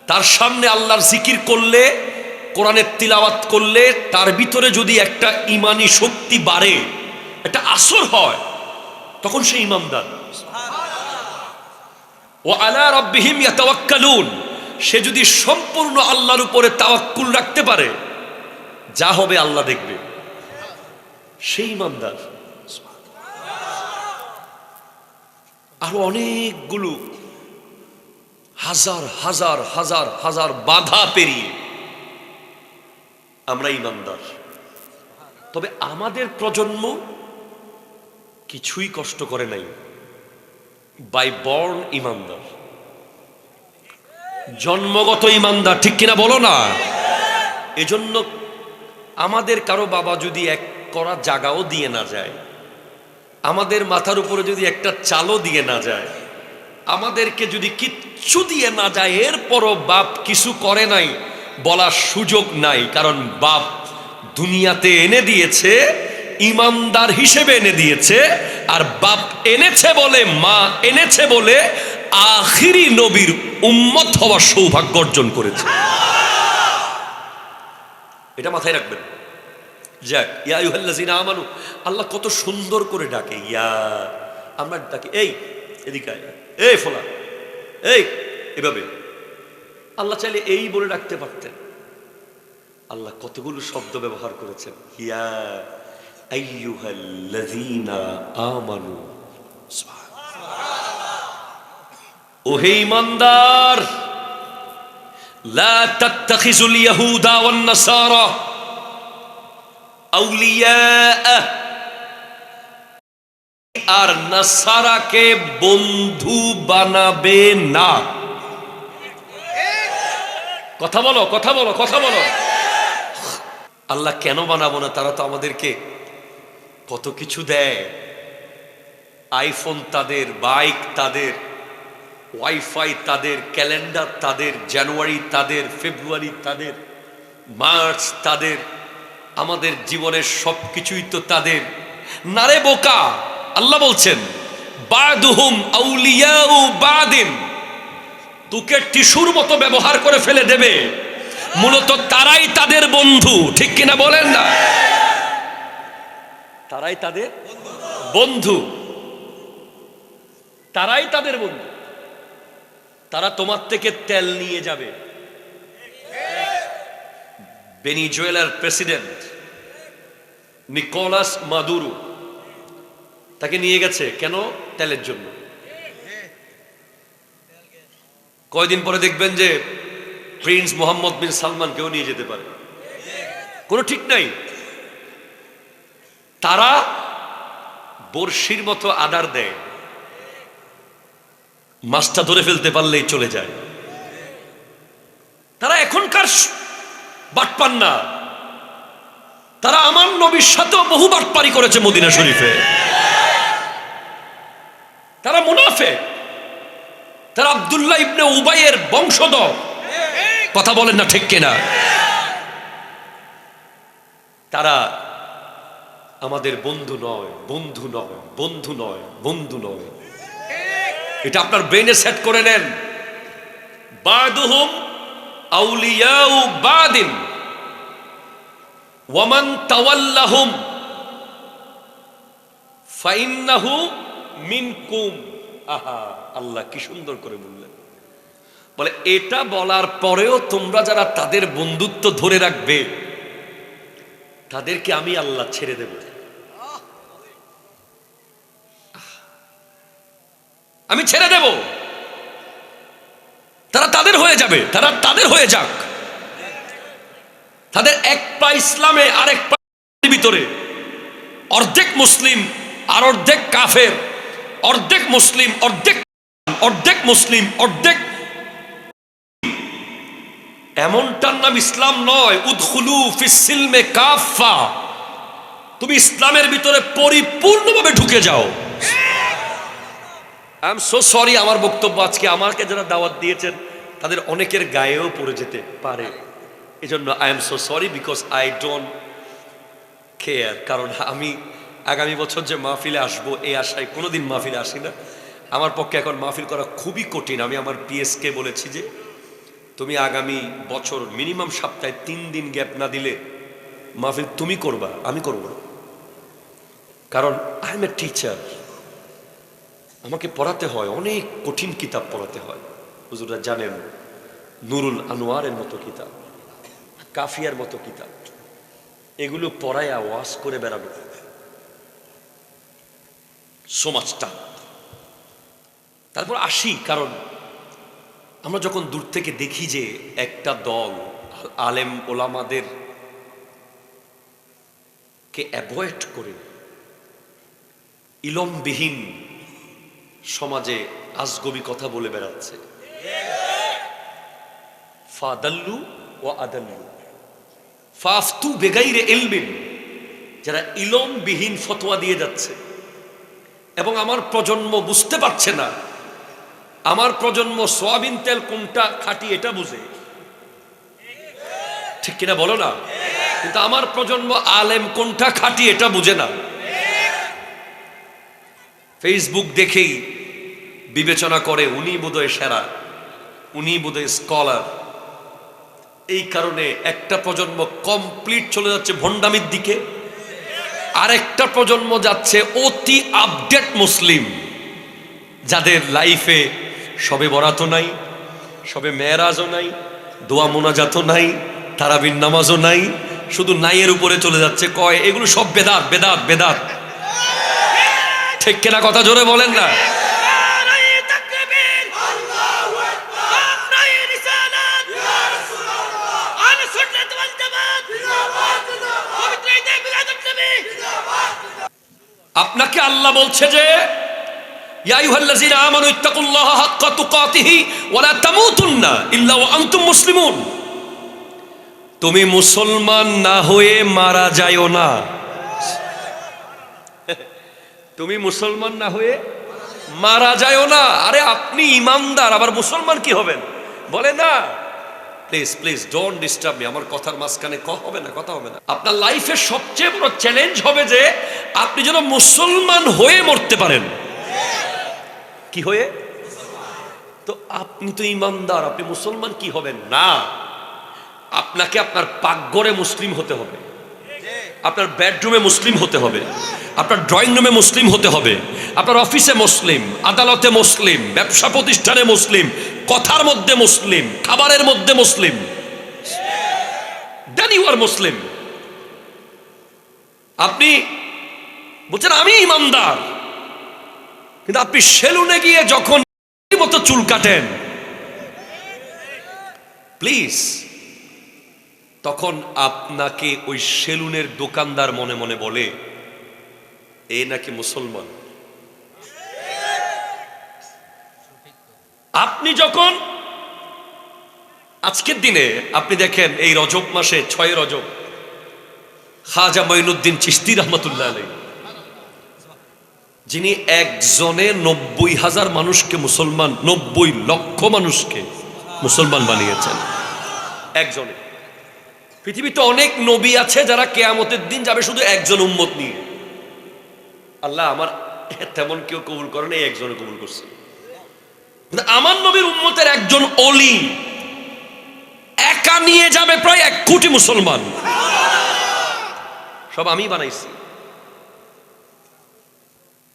তার সামনে আল্লাহর জিকির করলে, কোরআনের তিলাওয়াত করলে তার ভিতরে যদি একটা ঈমানি শক্তি বাড়ে, একটা আসর হয়, তখন সে ঈমানদার। ওয়া আলা রাব্বিহিম ইয়াতাওয়াক্কালুন, সে যদি সম্পূর্ণ আল্লাহর উপরে তাওয়াক্কুল রাখতে পারে, যা হবে আল্লাহ দেখবে, সেই ঈমানদার। আরো অনেকগুলো হাজার হাজার হাজার হাজার বাধা পেরিয়ে আমরা ঈমানদার। তবে আমাদের প্রজন্ম কিছুই কষ্ট করে নাই, বাই বর্ন ঈমানদার, জন্মগত ঈমানদার, ঠিক কিনা বলো না? এজন্য আমাদের কারো বাবা যদি এক করা জায়গাও দিয়ে না যায়, আমাদের মাথার উপরে যদি একটা চালও দিয়ে না যায়, আমাদেরকে যদি কিচ্ছু দিয়ে না যায়, এরপরও বাপ কিছু করে নাই বলার সুযোগ নাই। কারণ বাপ দুনিয়াতে এনে দিয়েছে, ঈমানদার হিসেবে এনে দিয়েছে, আর বাপ এনেছে বলে, মা এনেছে বলে আখিরি নবীর উম্মত হওয়ার সৌভাগ্য অর্জন করেছে। এটা মাথায় রাখবেন। যাক, ইয়া আইয়ুহাল্লাযীনা আমানু, আল্লাহ কত সুন্দর করে ডাকে, ইয়া, আমরা ডাকি এই এদিকে আয়, এই ফলা, এই, এভাবে। আল্লাহ চাইলে এই বলে ডাকতে পারতেন, আল্লাহ কতগুলো শব্দ ব্যবহার করেছেন, ইয়া আইয়ুহাল্লাযীনা আমানু। ওহে ঈমানদার, লা তাত্তাখিযুল ইয়াহুদা ওয়ান নাসারা আউলিয়া, আর নাসারাকে বন্ধু বানাবে না। কথা বলো, কথা বলো, কথা বলো। আল্লাহ কেন বানাবো না? তারা তো আমাদেরকে কত কিছু দেয়, আইফোন তাদের, বাইক তাদের, ওয়াইফাই তাদের, ক্যালেন্ডার তাদের, জানুয়ারি তাদের, ফেব্রুয়ারি তাদের, মার্চ তাদের, আমাদের জীবনের সবকিছুই তো তাদের। নারে বোকা, আল্লাহ বলছেন বাদুহুম আউলিয়াউ বাদিন, তোকে টিস্যুর মতো ব্যবহার করে ফেলে দেবে, মূলত তারাই তাদের বন্ধু, ঠিক কিনা বলেন না? তারাই তাদের বন্ধু, তারাই তাদের বন্ধু। তারা তোমার থেকে তেল নিয়ে যাবে। ভেনেজুয়েলার প্রেসিডেন্ট নিকোলাস মাদুরো, তাকে নিয়ে গেছে কেন? তেলের জন্য। কয়দিন পরে দেখবেন যে প্রিন্স মোহাম্মদ বিন সালমান কেউ নিয়ে যেতে পারে, কোনো ঠিক নাই। তারা বর্ষির মতো আদার দেয়, মাছটা ধরে ফেলতে পারলেই চলে যায়। তারা এখনকার বাটপার না, তারা আমার নবীর সাথেও বহু বাটপারি করেছে মদিনা শরীফে। তারা মুনাফিক, তারা আব্দুল্লাহ ইবনে উবাইয়ের বংশধর। কথা বলেন না ঠিক কিনা? তারা আমাদের বন্ধু নয়, বন্ধু নয়, বন্ধু নয়, বন্ধু নয়। এটা আপনার ব্রেনে সেট করে নেন। বাদুহুম আউলিয়াউ বাদিন ওয়ামান তাওয়াল্লাহুম ফাইন্নাহু মিনকুম। আহা, আল্লাহ কি সুন্দর করে বললেন। বলে এটা বলার পরেও তোমরা যারা তাদের বন্ধুত্ব ধরে রাখবে তাদেরকে আমি আল্লাহ ছেড়ে দেব। আমি ছেড়ে দেব, তারা তাদের হয়ে যাবে, তারা তাদের হয়ে যাক। তাদের এক পা ইসলামে আর এক পা ভিতরে, অর্ধেক মুসলিম আর অর্ধেক কাফের, অর্ধেক মুসলিম অর্ধেক, অর্ধেক মুসলিম অর্ধেক। এমনটার নাম ইসলাম নয়। উদখুলু ফিস সিলমে কাফা, তুমি ইসলামের ভিতরে পরিপূর্ণভাবে ঢুকে যাও। আই এম সো সরি, আমার বক্তব্য আজকে আমাকে যারা দাওয়াত দিয়েছেন তাদের অনেকের গায়েও পড়ে যেতে পারে। এজন্য I am so sorry, because I don't care. কারণ আমি আগামী বছর যে মাহফিলে আসবো এই আশায় কোনোদিন মাহফিলে আসি না। আমার পক্ষে এখন মাহফিল করা খুবই কঠিন। আমি আমার পিএসকে বলেছি যে তুমি আগামী বছর মিনিমাম সপ্তাহে 3 দিন গ্যাপ না দিলে মাহফিল তুমি করবা, আমি করব না। কারণ আই এম এ টিচার, আমাকে পড়াতে হয়, অনেক কঠিন কিতাব পড়াতে হয়। হুজুররা জানেন, নুরুল আনোয়ারের মতো কিতাব, কাফিয়ার মতো কিতাব, এগুলো পড়ায় ওয়াজ করে বেড়ানো সমাজটা। তারপর আসি, কারণ আমরা যখন দূর থেকে দেখি যে একটা দল আলেম ওলামাদের কে অ্যাভয়েড করে ইলমবিহীন সমাজে আজগবি কথা বলে বেড়াচ্ছে, ফাদাল্লু ওয়া আদাল্লু ফাফতু বেগাইরে ইলমিন, যারা ইলমবিহীন ফতোয়া দিয়ে যাচ্ছে। এবং আমার প্রজন্ম বুঝতে পারছে না। আমার প্রজন্ম সোয়াবিন তেল কোনটা খাঁটি এটা বুঝে, ঠিক কিনা বলো না? কিন্তু আমার প্রজন্ম আলেম কোনটা খাঁটি এটা বুঝে না। ফেসবুক দেখেই বিবেচনা করে উনি বোধহয় সেরা, উনি বোধহয় স্কলার। এই কারণে একটা প্রজন্ম কমপ্লিট চলে যাচ্ছে ভণ্ডামির দিকে, আরেকটা প্রজন্ম যাচ্ছে অতি আপডেট মুসলিম, যাদের লাইফে সবে বরাতও নাই, সবে মেরাজও নাই, দোয়া মোনাজাতও নাই, তারাবির নামাজও নাই, শুধু নাইয়ের উপরে চলে যাচ্ছে। কয় এগুলো সব বেদাত বেদাত বেদাত। ঠিক কিনা? কথা জোরে বলেন না। আপনাকে আল্লাহ বলছে যে ইয়া আইয়ুহাল্লাযীনা আমানু ইত্তাকুল্লাহা হাক্কা তুকাতিহি ওয়া লা তামুতুন্না ইল্লা ওয়া আনতুম মুসলিমুন। তুমি মুসলমান না হয়ে মারা যায়ও না। তুমি মুসলমান না হয়ে মারা যায়ও না। আরে আপনি ইমানদার, আবার মুসলমান কি হবেন? বলে না। Please please don't disturb me. আমার কথার মাঝখানে হবে না, কথা হবে না। আপনার লাইফের সবচেয়ে বড় চ্যালেঞ্জ হবে যে আপনি যেন মুসলমান হয়ে মরতে পারেন। কি হয়ে? তো আপনি তো ইমানদার, আপনি মুসলমান কি হবেন না? আপনাকে আপনার পাকঘরে মুসলিম হতে হবে, আপনার বেডরুমে মুসলিম হতে হবে, আপনার ড্রয়িং রুমে মুসলিম হতে হবে, আপনার অফিসে মুসলিম, আদালতে মুসলিম, ব্যবসা প্রতিষ্ঠানে মুসলিম, কথার মধ্যে মুসলিম, খাবারের মধ্যে মুসলিম। দেন ইউ আর মুসলিম। আপনি বলছেন আমি ইমানদার, কিন্তু আপনি সেলুনে গিয়ে যখন মতো চুল কাটেন, প্লিজ, তখন আপনাকে ওই সেলুনের দোকানদার মনে মনে বলে এ নাকি মুসলমান। আপনি যখন আজকের দিনে আপনি দেখেন এই রজব মাসে 6 রজব খাজা মঈনুদ্দিন চিশতি রাহমাতুল্লাহ আলাইহি, যিনি একজনে 90,000 মানুষকে মুসলমান, 90 লক্ষ মানুষকে মুসলমান বানিয়েছেন একজনে। পৃথিবীতে অনেক নবী আছে যারা কিয়ামতের দিন যাবে শুধু একজন উম্মত নিয়ে। আল্লাহ আমার তেমন কেউ কবুল করেন, এই একজনে কবুল করছে। আমার নবীর উম্মতের একজন অলি একা নিয়ে যাবে প্রায় 1 কোটি মুসলমান। সব আমি বানাইছি।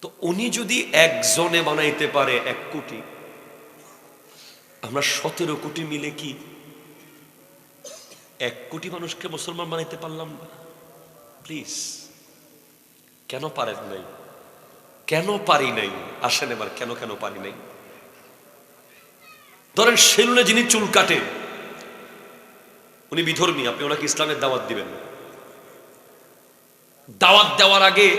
তো উনি যদি একজনে বানাইতে পারে 1 কোটি, আমরা 17 কোটি মিলে কি 1 কোটি মানুষকে মুসলমান বানাইতে পারলাম না? প্লিজ, কেন পারেন নাই? কেন পারি নাই? আসেন এবার কেন কেন পারি নাই। ধরেন সেলুনে যিনি চুল কাটে, উনি বিধর্মী, আপনি ওনাকে ইসলামের দাওয়াত দিবেন। দাওয়াত দেওয়ার আগে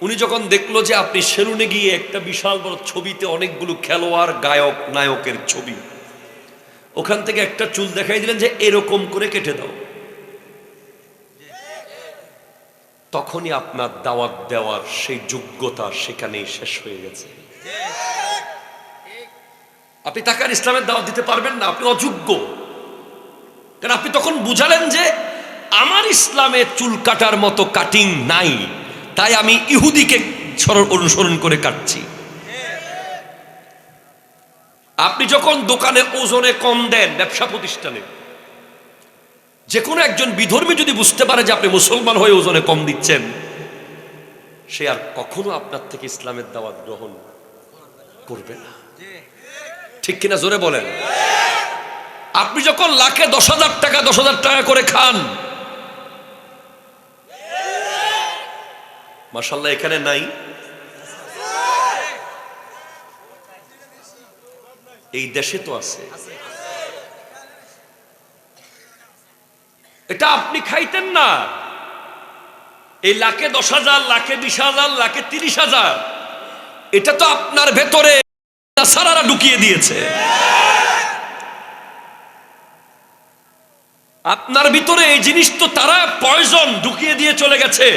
উনি যখন দেখলো যে আপনি সেলুনে গিয়ে একটা বিশাল বড় ছবিতে অনেকগুলো খেলোয়াড়, গায়ক, নায়কের ছবি, ওখান থেকে একটা চুল দেখাই দিলেন যে এরকম করে কেটে দাও, তখনই আপনার দাওয়াত দেওয়ার সেই যোগ্যতা সেখানেই শেষ হয়ে গেছে। আপনি তাকে আর ইসলামের দাওয়াত দিতে পারবেন না, আপনি অযোগ্য। কারণ আপনি তখন বুঝালেন যে আমার ইসলামে চুল কাটার মতো কাটিং নাই, তাই আমি ইহুদিকে অনুসরণ করে কাটছি। আপনি যখন দোকানে ওজনে কম দেন, ব্যবসা প্রতিষ্ঠানে, যে কোনো একজন বিধর্মী যদি বুঝতে পারে যে আপনি মুসলমান হয়ে ওজনে কম দিচ্ছেন, সে আর কখনো আপনার থেকে ইসলামের দাওয়াত গ্রহণ করবে না। ঠিক কিনা জোরে বলেন। আপনি যখন লাখে 10,000 টাকা 10,000 টাকা করে খান, মাশাআল্লাহ এখানে নাই, এই দেশে তো আছে। এটা আপনি খাইতেন না। এই লাখে 10,000, লাখে 20,000, লাখে 30,000, এটা তো আপনার ভেতরে নাসারারা ঢুকিয়ে দিয়েছে। আপনার ভিতরে এই জিনিস তো তারা পয়জন ঢুকিয়ে দিয়ে চলে গেছে।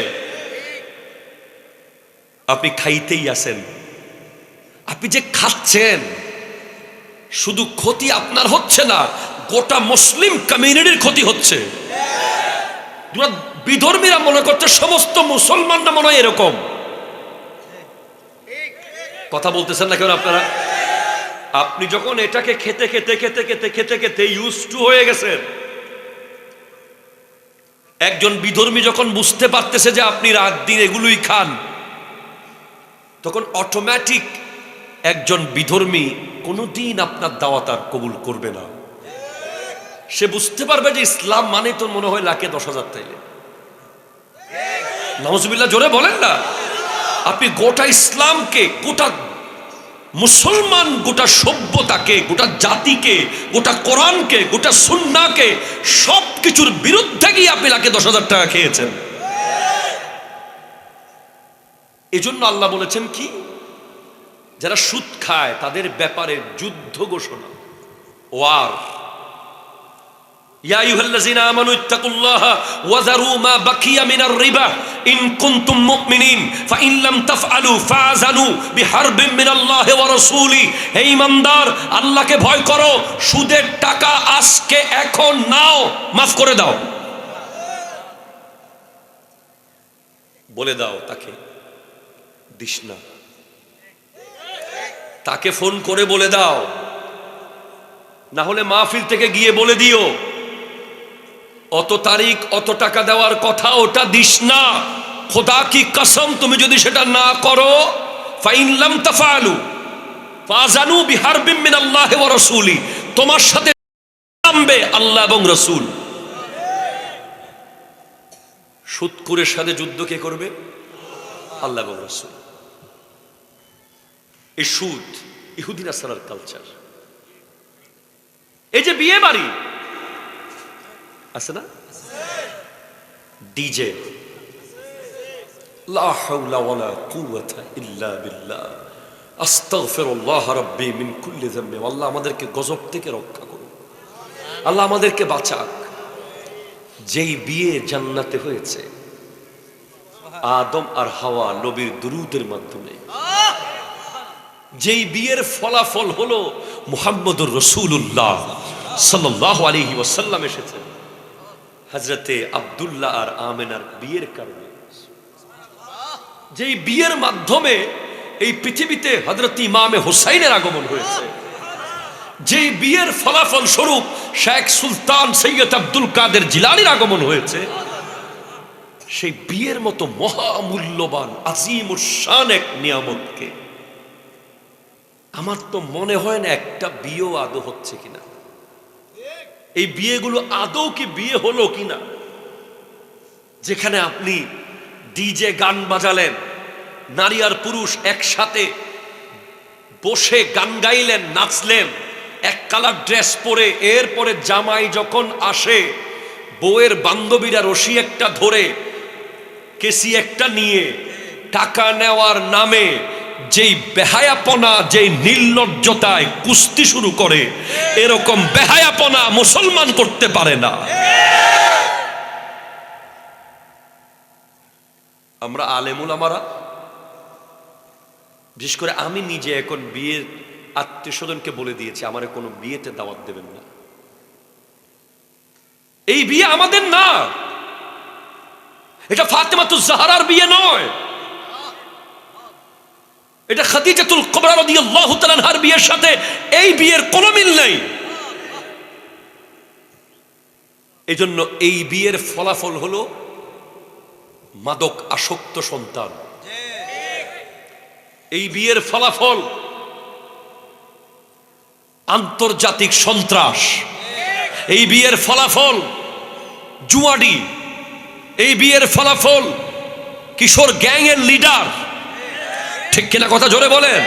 আপনি খাইতেই আছেন। আপনি যে খাচ্ছেন, শুধু ক্ষতি আপনার হচ্ছে না, গোটা মুসলিম কমিউনিটির ক্ষতি হচ্ছে। বিধর্মীরা মনে করছে সমস্ত মুসলমানরা মনে হয় এরকম। কথা বলতেছেন না কেন আপনারা? আপনি যখন এটাকে খেতে খেতে খেতে খেতে খেতে খেতে ইউজ টু হয়ে গেছেন, একজন বিধর্মী যখন বুঝতে পারতেছে যে আপনি রাত দিন এগুলোই খান, তখন অটোমেটিক একজন বিধর্মী কোনোদিন আপনার দাওয়াত আর কবুল করবে না। সে বুঝতে পারবে যে ইসলাম মানে তো মনে হয় লাখে 10,000 তাইলে। নাউজুবিল্লাহ জোরে বলেন না। আপনি গোটা ইসলামকে, গোটা মুসলমান, গোটা সভ্যতাকে, গোটা জাতিকে, গোটা কোরআনকে, গোটা সুন্নাহকে, সবকিছুর বিরুদ্ধে গিয়ে আপনি লাখে 10,000 টাকা খেয়েছেন। এজন্য আল্লাহ বলেছেন কি, যারা সুদ খায় তাদের ব্যাপারে যুদ্ধ ঘোষণা, ওয়ার। ইয়া আইয়ুহাল্লাযীনা আমানু ইত্তাকুল্লাহা ওয়া যারু মা বাকিয়া মিনার রিবা ইন কুনতুম মুমিনিন ফাইন লাম তাফআলু ফাযানু বিহারবিন মিনাল্লাহি ওয়া রাসূলি। হে ঈমানদার, আল্লাহকে ভয় করো, সুদের টাকা আজকে এখন নাও, মাফ করে দাও। বলে দাও তাকে, দিস না। তাকে ফোন করে বলে দাও, না হলে মাহফিল থেকে গিয়ে বলে দিও অত তারিখ অত টাকা দেওয়ার কথা, ওটা দিস না। খোদা কি কসম, তুমি যদি সেটা না করো, ফাইন লাম তাফআলু ফাযানু বিহারবিন মিনাল্লাহি ওয়া রাসূলি, তোমার সাথে নামবে আল্লাহ এবং রাসূল। সুদখোরের সাথে যুদ্ধ কে করবে? আল্লাহ এবং রাসূল। এই সুদ ইহুদি নাসারার কালচার। এই যে বিয়ে বাড়ি আছে না, ডিজে, লা হাওলা ওয়ালা কুওয়াতা ইল্লা বিল্লাহ, আস্তাগফিরুল্লাহ রাব্বি মিন কুল্লি যামবি। আল্লাহ আমাদেরকে গজব থেকে রক্ষা করুন, আল্লাহ আমাদেরকে বাঁচাক। যেই বিয়ে জান্নাতে হয়েছে আদম আর হাওয়া নবীর দুরূদের মাধ্যমে, যেই বিয়ের ফলাফল হলো মুহাম্মদুর রাসূলুল্লাহ সাল্লাল্লাহু আলাইহি ওয়াসাল্লাম এসেছেন হযরতে আব্দুল্লাহ আর আমেনার বিয়ের কারণে, যেই বিয়ের মাধ্যমে এই পৃথিবীতে হযরত ইমামে হুসাইনের আগমন হয়েছে, যেই বিয়ের ফলাফল স্বরূপ শেখ সুলতান সৈয়দ আব্দুল কাদের জিলানীর আগমন হয়েছে, সেই বিয়ের মতো মহামূল্যবান আজিমুশ শান এক নিয়ামতকে আমার তো মনে হয় না একটা বিয়েও আদৌ হচ্ছে কিনা, এই বিয়েগুলো আদৌ কি বিয়ে হলো কিনা, যেখানে আপনি ডিজে গান বাজালেন, নারী আর পুরুষ একসাথে বসে গান গাইলেন, নাচলেন, এক কালার ড্রেস পরে, এরপরে জামাই যখন আসে বউয়ের বান্ধবীরা রশি একটা ধরে কেসি একটা নিয়ে টাকা নেওয়ার নামে যেই বেহায়াপনা, যেই নির্লজ্জতায় কুস্তি শুরু করে, এরকম বেহায়াপনা মুসলমান করতে পারে না। আমরা আলেমুল আমারা, বিশেষ করে আমি নিজে এখন বিয়ের আত্মীয় স্বজনকে বলে দিয়েছি আমার কোনো বিয়েতে দাওয়াত দেবেন না। এই বিয়ে আমাদের না, এটা ফাতেমাতুজ জাহরার বিয়ে নয়, এটা খাদিজাতুল কুবরা রাদিয়াল্লাহু তাআলা আনহার বিয়ের সাথে এই বিয়ের কোনো মিল নেই। এজন্য এই বিয়ের ফলাফল হলো মাদক আসক্ত সন্তান, এই বিয়ের ফলাফল আন্তর্জাতিক সন্ত্রাস, এই বিয়ের ফলাফল জুয়াডি, এই বিয়ের ফলাফল কিশোর গ্যাং এর লিডার, ঠিক কিনা কথা জোরে বলেন।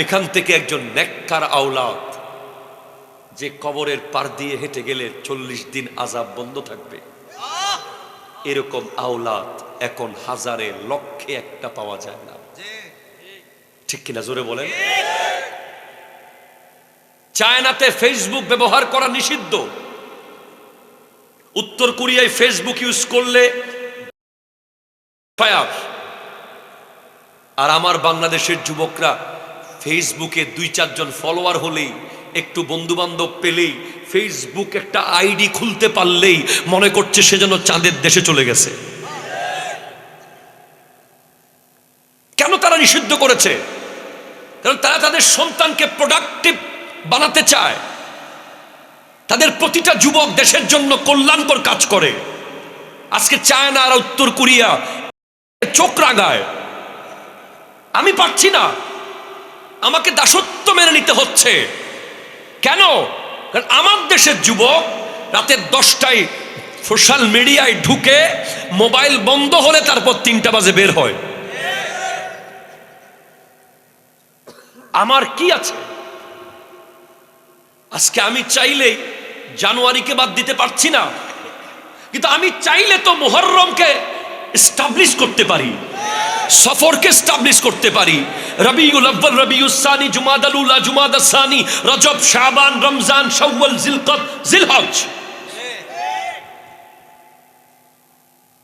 এখান থেকে একজন নেককার আওলাদ যে কবরের পার দিয়ে হেঁটে গেলে 40 দিন আযাব বন্ধ থাকবে, এরকম আওলাদ এখন হাজারে লক্ষে একটা পাওয়া যায় না, ঠিক কিনা জোরে বলেন। চায়নাতে ফেসবুক ব্যবহার করা নিষিদ্ধ, উত্তর কোরিয়ায় ফেসবুক ইউজ করলে ফায়ার, আর আমার বাংলাদেশের যুবকরা ফেসবুকে 2-4 জন ফলোয়ার হলেই, একটু বন্ধু বান্ধব পেলেই, ফেসবুক একটা আইডি খুলতে পারলেই মনে করছে সে যেন চাঁদের দেশে চলে গেছে। কেন তারা নিষিদ্ধ করেছে? কারণ তারা তাদের সন্তানকে প্রোডাক্টিভ বানাতে চায়, তাদের প্রতিটা যুবক দেশের জন্য কল্যাণকর কাজ করে। আজকে চায়না আর উত্তর কোরিয়া চোখ রাগায়, আমি পারছি না, আমাকে দাসত্ব মেনে নিতে হচ্ছে। কেন? কারণ আমার দেশের যুবক রাতের 10টায় সোশ্যাল মিডিয়ায় ঢুকে মোবাইল বন্ধ হলে তারপর 3টা বাজে বের হয়। আমার কি আছে? আজকে আমি চাইলেই জানুয়ারিকে বাদ দিতে পারছি না, কিন্তু আমি চাইলে তো মুহররমকে এস্টাবলিশ করতে পারি, সফরকে এস্টাবলিশ করতে পারি, রবিউল আউয়াল, রবিউস সানি, জুমাদাল উলা, জুমাদাস সানি, রজব, শাবান, রমজান, শাওয়াল, জিলকদ, জিলহজ।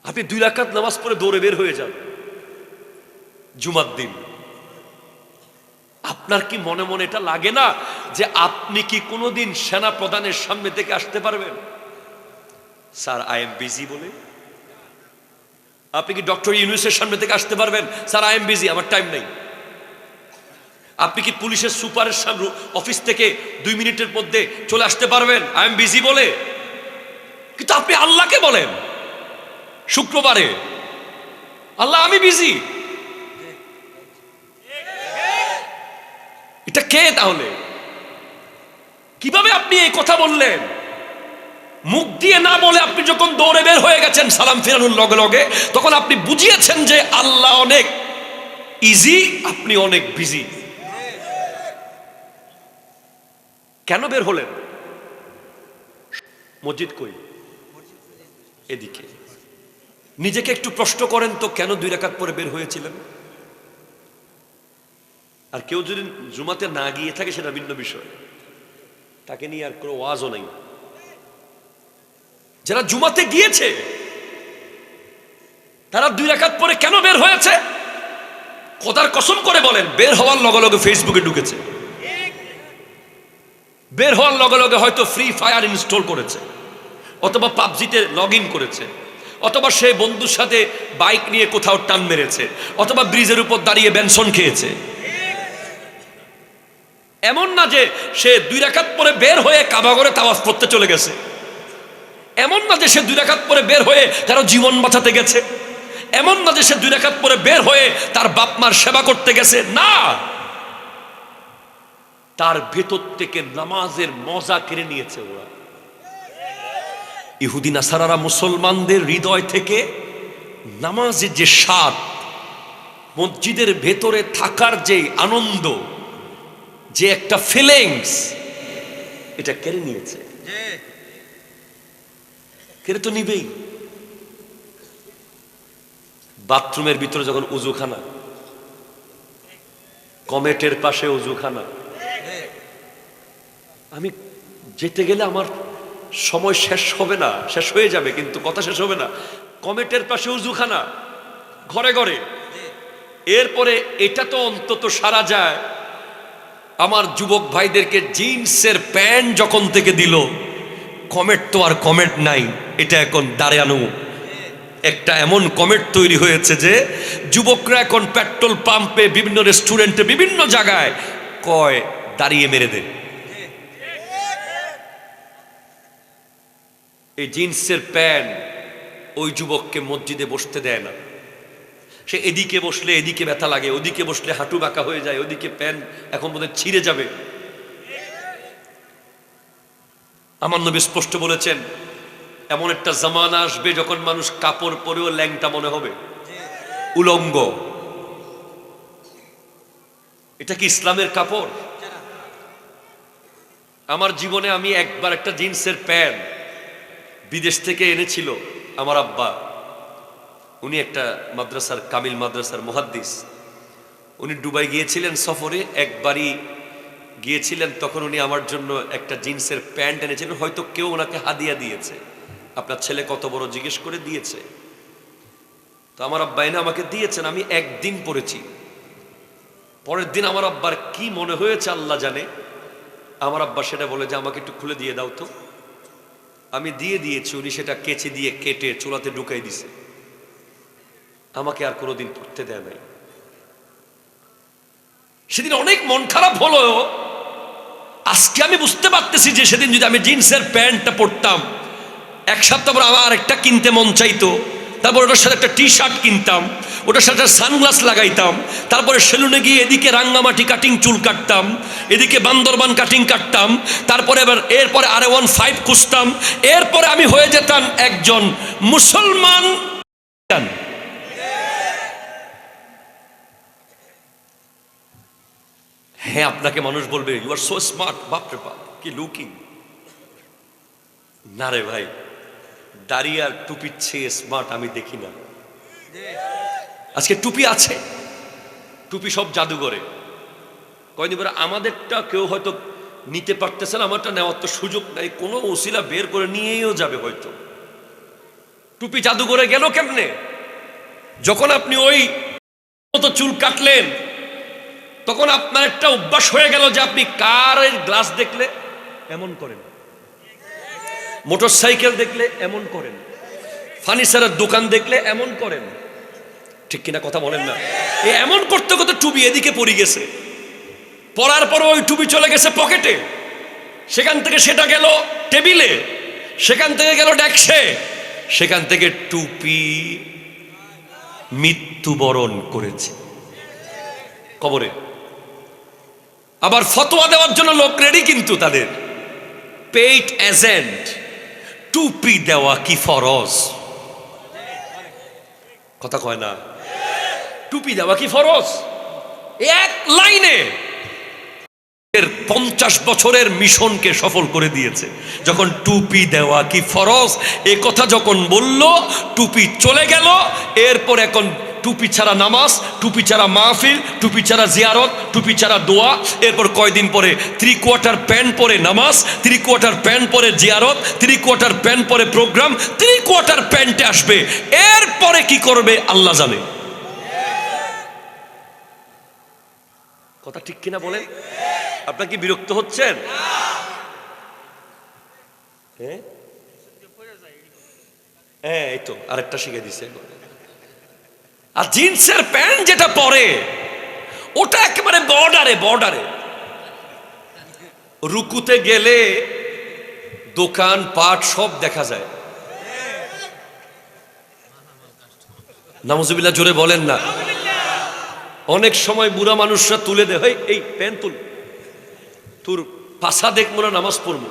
আপনি 2 রাকাত নামাজ পড়ে দৌড়ে বের হয়ে যান জুমার দিন। আপনার কি মনে মনে এটা লাগে না যে আপনি কি কোনোদিন সেনা প্রধানের সামনে থেকে আসতে পারবেন? স্যার আই এম বিজি বলে? আপনি কি ডক্টর ইউনূসের সামনে থেকে আসতে পারবেন? স্যার আই এম বিজি, আমার টাইম নেই। আপনি কি পুলিশের সুপারের সামনে অফিস থেকে 2 মিনিটের মধ্যে চলে আসতে পারবেন আই এম বিজি বলে? কিন্তু আপনি আল্লাহকে বলেন শুক্রবারে, আল্লাহ আমি বিজি। এটা কে তাহলে? কিভাবে আপনি এই কথা বললেন? মুখ দিয়ে না বলে আপনি যখন দৌড়ে বের হয়ে গেছেন সালাম ফেরানোর লগে লগে, তখন আপনি বুঝিয়েছেন যে আল্লাহ অনেক ইজি, আপনি অনেক বিজি। কেন বের হলেন? মসজিদ কই? এদিকে। নিজেকে একটু প্রশ্ন করেন তো, কেন 2 রাকাত পরে বের হয়েছিলেন? আর কেউ যদি জুমাতে না গিয়ে থাকে সেটা ভিন্ন বিষয়, তাকে নিয়ে আর কোনো ওয়াজও নাই। যারা জুমাতে গিয়েছে তারা 2 রাকাত পরে কেন বের হয়েছে? খোদার কসম করে বলেন, বের হওয়ার লগে লগে ফেসবুকে ঢুকেছে, বের হওয়ার লগে লগে হয়তো ফ্রি ফায়ার ইনস্টল করেছে, অথবা পাবজিতে লগ ইন করেছে, অথবা সে বন্ধুর সাথে বাইক নিয়ে কোথাও টান মেরেছে, অথবা ব্রিজের উপর দাঁড়িয়ে বেনসন খেয়েছে। এমন না যে সে 2 রাকাত পরে বের হয়ে কাবা ঘরে তাওয়াফ করতে চলে গেছে, এমন না যে সে 2 রাকাত পরে বের হয়ে কারো জীবন বাঁচাতে গেছে, এমন না যে সে 2 রাকাত পরে বের হয়ে তার বাপ মার সেবা করতে গেছে, না, তার ভেতর থেকে নামাজের মজা কেড়ে নিয়েছে ওরা। ইহুদি নাসারারা মুসলমানদের হৃদয় থেকে নামাজের যে স্বাদ, মসজিদের ভেতরে থাকার যে আনন্দ, যে একটা ফিলিংস, এটা কেড়ে নিয়েছে। কেড়ে তো নিবেই। বাথরুমের ভিতরে যখন উজুখানা, কমেটের পাশে উজুখানা, আমি যেতে গেলে আমার সময় শেষ হবে না, শেষ হয়ে যাবে কিন্তু কথা শেষ হবে না। কমেটের পাশে উজুখানা, ঘরে ঘরে, এরপরে এটা তো অন্তত সারা যায়। আমার যুবক ভাইদেরকে জিন্সের প্যান্ট যখন থেকে দিল, কমেট তো আর কমেট নাই, এটা এখন দাঁড়ানো একটা এমন কমেট তৈরি হয়েছে যে যুবকরা এখন পেট্রোল পাম্পে, বিভিন্ন রেস্টুরেন্টে, বিভিন্ন জায়গায় কয় দাঁড়িয়ে মেরে দেয়। এই জিন্সের প্যান্ট ওই যুবককে মসজিদে বসতে দেয় না। সে এদিকে বসলে এদিকে ব্যথা লাগে, ওদিকে বসলে হাঁটু বাঁকা হয়ে যায়, ওদিকে প্যান্ট এখন বোধহয় ছিঁড়ে যাবে। আমার নবী স্পষ্ট বলেছেন, এমন একটা জামানা আসবে যখন মানুষ কাপড় পরেও ল্যাংটা মনে হবে, উলঙ্গ। এটা কি ইসলামের কাপড়? আমার জীবনে আমি একবার একটা জিন্সের প্যান্ট বিদেশ থেকে এনেছিল আমার আব্বা। উনি একটা মাদ্রাসার, কামিল মাদ্রাসার মুহাদ্দিস। উনি দুবাই গিয়েছিলেন সফরে, একবারই গিয়েছিলেন, তখন উনি আমার জন্য একটা জিন্সের প্যান্ট এনেছিলেন। হয়তো কেউ ওনাকে হাদিয়া দিয়েছে, আপনার ছেলে কত বড় জিজ্ঞেস করে দিয়েছে। তো আমার আব্বা এনে আমাকে দিয়েছেন, আমি একদিন পরেছি। পরের দিন আমার আব্বার কি মনে হয়েছে আল্লাহ জানে, আমার আব্বা সেটা বলে যে আমাকে একটু খুলে দিয়ে দাও তো। আমি দিয়ে দিয়েছি, উনি সেটা কেচে দিয়ে কেটে চুলাতে ঢুকাই দিছে, আমাকে আর কোনোদিন পড়তে দেয় নাই। সেদিন অনেক মন খারাপ হলো। আজকে আমি বুঝতে পারতেছি যে সেদিন যদি আমি জিন্সের প্যান্টটা পরতাম, 1 সপ্তাহ পর আবার একটা কিনতে মন চাইতো, তারপর ওটার সাথে একটা টি শার্ট কিনতাম, ওটার সাথে সানগ্লাস লাগাইতাম, তারপরে সেলুনে গিয়ে এদিকে রাঙ্গামাটি কাটিং চুল কাটতাম, এদিকে বান্দরবান কাটিং কাটতাম, তারপরে এরপরে R15 খুঁজতাম, এরপরে আমি হয়ে যেতাম একজন মুসলমান। হ্যাঁ, আপনাকে মানুষ বলবে ইউ আর সো স্মার্ট, বাপরে বাপ কি লুকিং। না রে ভাই, দাড়ি আর টুপির চেয়ে স্মার্ট আমি দেখি না। আজকে টুপি আছে, টুপি সব জাদুঘরে। কয়দিন পরে আমাদেরটা কেউ হয়তো নিতে পারতেছে না, আমারটা নেওয়ার তো সুযোগ নাই, কোনো ওসিলা বের করে নিয়েও যাবে হয়তো। টুপি জাদুঘরে গেল কেমনে? যখন আপনি ওই মতো চুল কাটলেন, তখন আপনার একটা অভ্যাস হয়ে গেল যে আপনি কারের গ্লাস দেখলে এমন করেন, মোটর সাইকেল দেখলে এমন করেন, ফার্নিচারের দোকান দেখলে এমন করেন। ঠিক কিনা কথা বলেন না? এমন করতে করতে টুপি এদিকে পড়ে গেছে, পরার পর ওই টুপি চলে গেছে পকেটে, সেখান থেকে সেটা গেল টেবিলে, সেখান থেকে গেল ডেস্কে, সেখান থেকে টুপি মৃত্যুবরণ করেছে কবরে। আবার ফতোয়া দেওয়ার জন্য লোক রেডি, কিন্তু তাদের পেইড এজেন্ট। টুপি দেওয়া কি ফরজ? কথা কয় না। টুপি দেওয়া কি ফরজ? এক লাইনে 50 বছরের মিশনকে সফল করে দিয়েছে। যখন টুপি দেওয়া কি ফরজ এ কথা যখন বলল, টুপি চলে গেল। এরপর এখন টুপি ছাড়া নামাজ, টুপি ছাড়া মাহফিল, টুপি ছাড়া জিয়ারত, টুপি ছাড়া দোয়া। এরপর কয়দিন পরে 3/4 প্যান্ট পরে নামাজ, 3/4 প্যান্ট পরে জিয়ারত, 3/4 প্যান্ট পরে প্রোগ্রাম, 3/4 প্যান্টে আসবে। এরপরে কি করবে আল্লাহ জানে। কথা ঠিক কিনা বলেন? আপনার কি বিরক্ত হচ্ছেন? হ্যাঁ, এই তো আরেকটা শিখে দিছে। আর জিন্সের প্যান্ট যেটা পরে ওটা একেবারে বর্ডারে। রুকুতে গেলে দোকান পাট সব দেখা যায়। নাউজুবিল্লাহ, জোরে বলেন না। অনেক সময় বুড়া মানুষরা তুলে দেয়, এই প্যান্ট তুল, তোর পাশা দেখবো না, নামাজ পড়বো।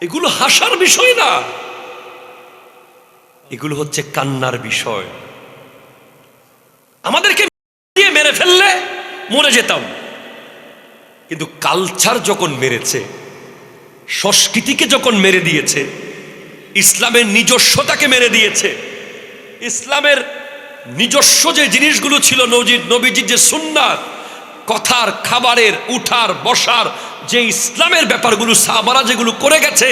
এগুলো হাসার বিষয় না, এগুলো হচ্ছে কান্নার বিষয়। আমাদেরকে দিয়ে মেরে ফেললে মরে যেতাম, কিন্তু কালচার যখন মেরেছে, সংস্কৃতিকে যখন মেরে দিয়েছে, ইসলামের নিজস্বতাকে মেরে দিয়েছে, ইসলামের নিজস্ব যে জিনিসগুলো ছিল, নবীজির যে সুন্নাত, কথার, খাবারের, উঠার, বসার, যে ইসলামের ব্যাপারগুলো সাহাবারা যেগুলো করে গেছে,